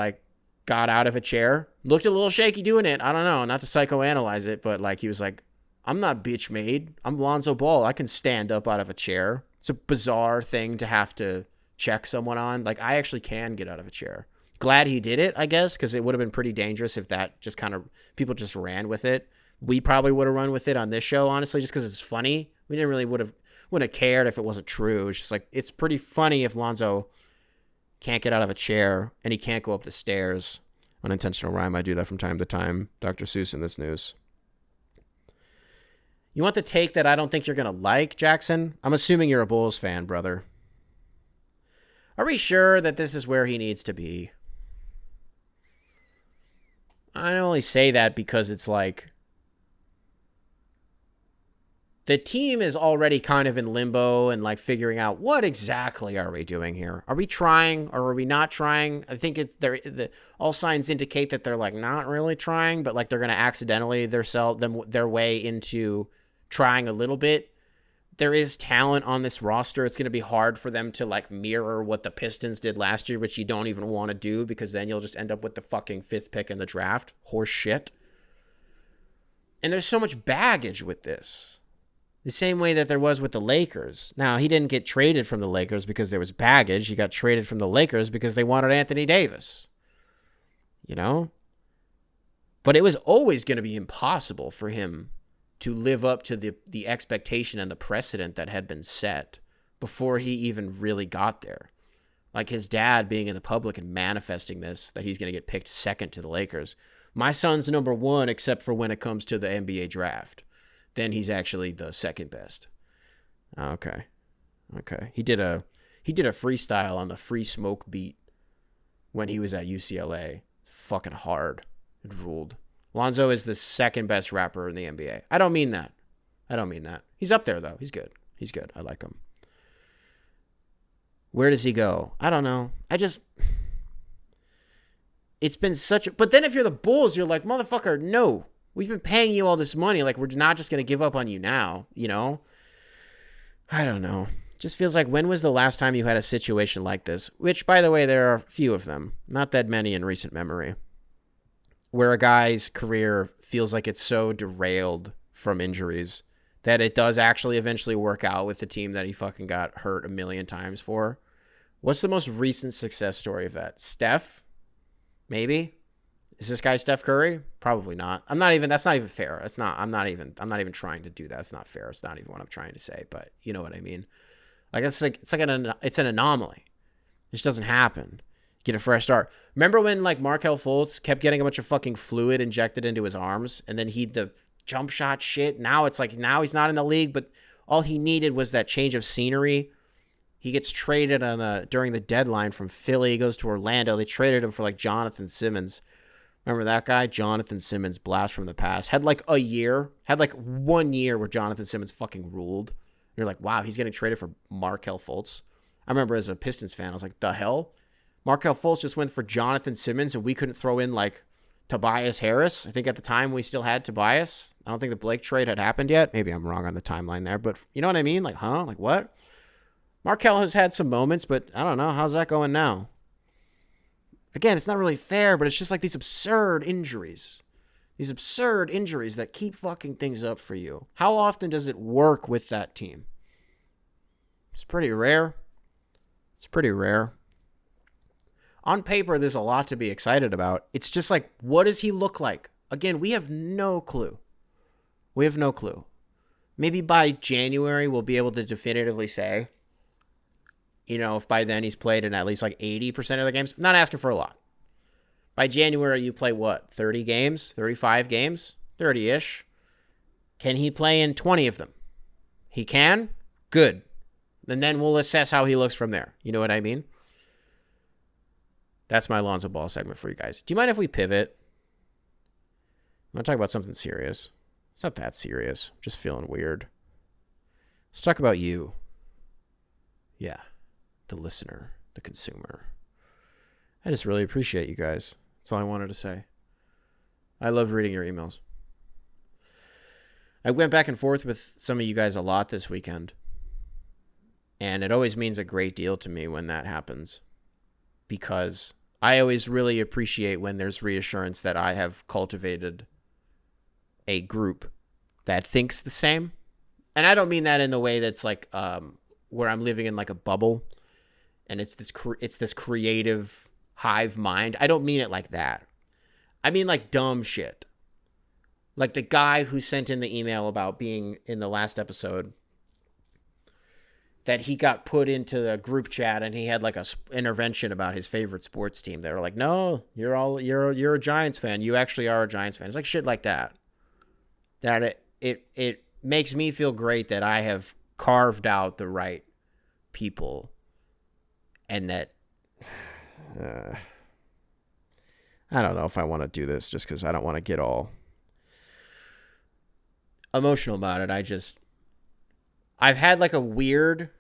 got out of a chair, looked a little shaky doing it. I don't know, not to psychoanalyze it, but he was like, I'm not bitch made. I'm Lonzo Ball. I can stand up out of a chair. It's a bizarre thing to have to check someone on. I actually can get out of a chair. Glad he did it, I guess, because it would have been pretty dangerous if that just people just ran with it. We probably would have run with it on this show, honestly, just because it's funny. We didn't really wouldn't have cared if it wasn't true. It's just it's pretty funny if Lonzo can't get out of a chair and he can't go up the stairs. Unintentional rhyme. I do that from time to time. Dr. Seuss in this news. You want the take that I don't think you're going to like, Jackson? I'm assuming you're a Bulls fan, brother. Are we sure that this is where he needs to be? I only say that because it's the team is already kind of in limbo and figuring out what exactly are we doing here? Are we trying or are we not trying? I think all signs indicate that they're not really trying, but they're going to accidentally their way into trying a little bit. there is talent on this roster. It's going to be hard for them to like mirror what the Pistons did last year, which you don't even want to do because then you'll just end up with the fucking 5th pick in the draft. Horse shit. And there's so much baggage with this. The same way that there was with the Lakers. Now, he didn't get traded from the Lakers because there was baggage. He got traded from the Lakers because they wanted Anthony Davis. You know? But it was always going to be impossible for him to live up to the expectation and the precedent that had been set before he even really got there. Like his dad being in the public and manifesting this, that he's going to get picked second to the Lakers. My son's number 1 except for when it comes to the NBA draft. Then he's actually the second best. Okay. He did a freestyle on the Free Smoke beat when he was at UCLA. Fucking hard. It ruled. Lonzo is the second best rapper in the NBA. I don't mean that. He's up there, though. He's good. I like him. Where does he go? I don't know. It's been such a... But then if you're the Bulls, you're like, motherfucker, no. We've been paying you all this money. Like, we're not just going to give up on you now, you know? I don't know. Just feels like, when was the last time you had a situation like this? Which, by the way, there are a few of them. Not that many in recent memory. Where a guy's career feels like it's so derailed from injuries that it does actually eventually work out with the team that he fucking got hurt a million times for. What's the most recent success story of that? Steph? Maybe? Is this guy Steph Curry? Probably not. That's not even fair. I'm not even trying to do that. It's not fair. It's not even what I'm trying to say, but you know what I mean? Like, it's an anomaly. It just doesn't happen. Get a fresh start. Remember when like Markelle Fultz kept getting a bunch of fucking fluid injected into his arms and then the jump shot shit? Now it's like, now he's not in the league, but all he needed was that change of scenery. He gets traded during the deadline from Philly. He goes to Orlando. They traded him for like Jonathan Simmons. Remember that guy? Jonathan Simmons, blast from the past. Had like 1 year where Jonathan Simmons fucking ruled. You're like, wow, he's getting traded for Markelle Fultz. I remember as a Pistons fan, I was like, the hell? Markelle Fultz just went for Jonathan Simmons and we couldn't throw in like Tobias Harris. I think at the time we still had Tobias. I don't think the Blake trade had happened yet. Maybe I'm wrong on the timeline there, but you know what I mean? Like, huh? Like what? Markelle has had some moments, but I don't know. How's that going now? Again, it's not really fair, but it's just like these absurd injuries. These absurd injuries that keep fucking things up for you. How often does it work with that team? It's pretty rare. On paper, there's a lot to be excited about. It's just like, what does he look like? Again, we have no clue. Maybe by January, we'll be able to definitively say, you know, if by then he's played in at least like 80% of the games. I'm not asking for a lot. By January, you play what? 30 games? 35 games? 30-ish. Can he play in 20 of them? He can? Good. And then we'll assess how he looks from there. You know what I mean? That's my Lonzo Ball segment for you guys. Do you mind if we pivot? I'm going to talk about something serious. It's not that serious. I'm just feeling weird. Let's talk about you. Yeah. The listener. The consumer. I just really appreciate you guys. That's all I wanted to say. I love reading your emails. I went back and forth with some of you guys a lot this weekend. And it always means a great deal to me when that happens. Because I always really appreciate when there's reassurance that I have cultivated a group that thinks the same. And I don't mean that in the way that's like where I'm living in like a bubble and it's this creative hive mind. I don't mean it like that. I mean like dumb shit. Like the guy who sent in the email about being in the last episode, that he got put into the group chat and he had like a intervention about his favorite sports team. They were like, no, you're a Giants fan. You actually are a Giants fan. It's like shit like that. That it makes me feel great that I have carved out the right people and that I don't know if I want to do this just because I don't want to get all emotional about it. I've had weird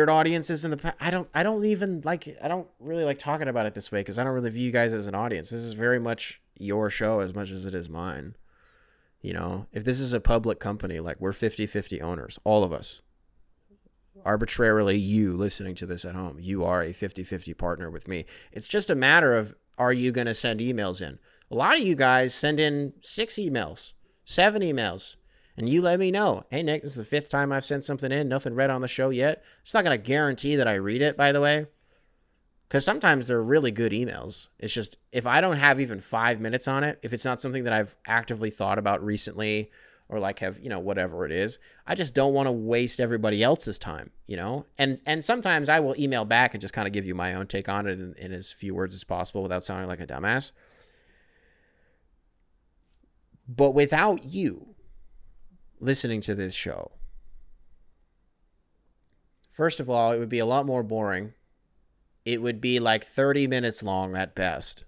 audiences in the past. I don't really like talking about it this way because I don't really view you guys as an audience. This is very much your show as much as it is mine. You know, if this is a public company, like we're 50-50 owners, all of us. Arbitrarily, you listening to this at home, you are a 50-50 partner with me. It's just a matter of, are you going to send emails in? A lot of you guys send in 6 emails, 7 emails, and you let me know. Hey, Nick, this is the 5th time I've sent something in. Nothing read on the show yet. It's not going to guarantee that I read it, by the way, because sometimes they're really good emails. It's just, if I don't have even 5 minutes on it, if it's not something that I've actively thought about recently, or like have, you know, whatever it is, I just don't want to waste everybody else's time, you know? And sometimes I will email back and just kind of give you my own take on it in as few words as possible without sounding like a dumbass. But without you listening to this show, first of all, it would be a lot more boring. It would be like 30 minutes long at best.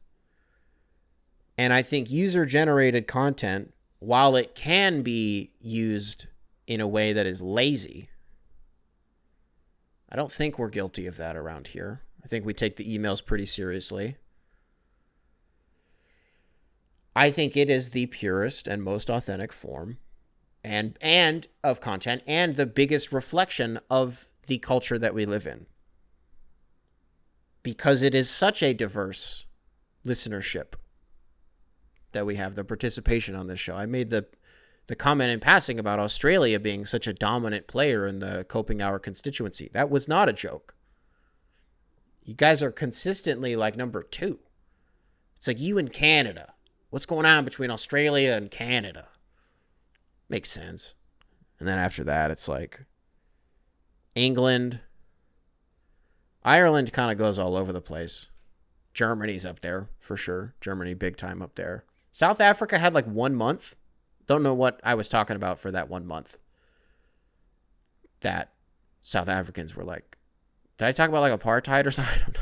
And I think user-generated content, while it can be used in a way that is lazy, I don't think we're guilty of that around here. I think we take the emails pretty seriously. I think it is the purest and most authentic form and of content, and the biggest reflection of the culture that we live in. Because it is such a diverse listenership that we have, the participation on this show. I made the comment in passing about Australia being such a dominant player in the Coping Hour constituency. That was not a joke. You guys are consistently like number 2. It's like you and Canada. What's going on between Australia and Canada? Makes sense. And then after that, it's like England. Ireland kind of goes all over the place. Germany's up there for sure. Germany big time up there. South Africa had like 1 month. Don't know what I was talking about for that 1 month. That South Africans were like, did I talk about like apartheid or something? I don't know.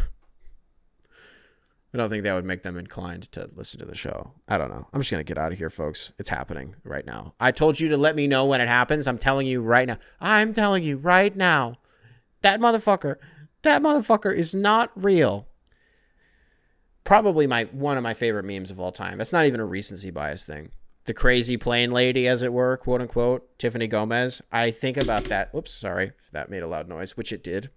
I don't think that would make them inclined to listen to the show. I don't know. I'm just going to get out of here, folks. It's happening right now. I told you to let me know when it happens. I'm telling you right now. I'm telling you right now. That motherfucker is not real. Probably one of my favorite memes of all time. That's not even a recency bias thing. The crazy plane lady, as it were, quote unquote, Tiffany Gomez. I think about that. Whoops, sorry if that made a loud noise, which it did.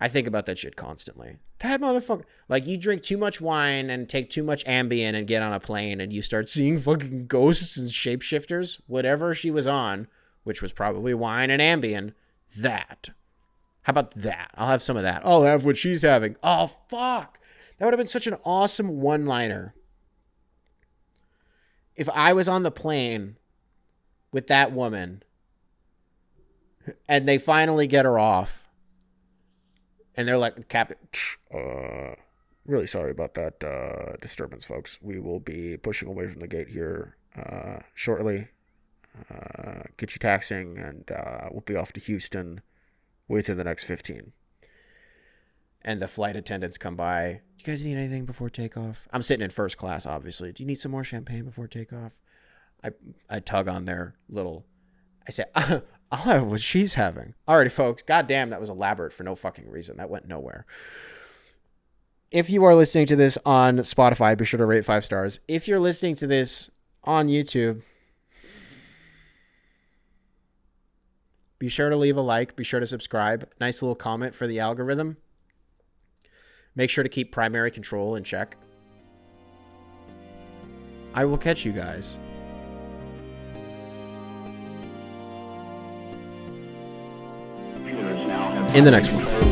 I think about that shit constantly. That motherfucker. Like, you drink too much wine and take too much Ambien and get on a plane and you start seeing fucking ghosts and shapeshifters. Whatever she was on, which was probably wine and Ambien, that. How about that? I'll have some of that. I'll have what she's having. Oh, fuck. That would have been such an awesome one-liner. If I was on the plane with that woman and they finally get her off and they're like, Captain, really sorry about that disturbance, folks. We will be pushing away from the gate here shortly. Get you taxiing and we'll be off to Houston within the next 15. And the flight attendants come by. You guys need anything before takeoff? I'm sitting in first class, obviously. Do you need some more champagne before takeoff? I tug on their little... I say, I'll have what she's having. Alrighty, folks. Goddamn, that was elaborate for no fucking reason. That went nowhere. If you are listening to this on Spotify, be sure to rate 5 stars. If you're listening to this on YouTube, be sure to leave a like. Be sure to subscribe. Nice little comment for the algorithm. Make sure to keep primary control in check. I will catch you guys in the next one.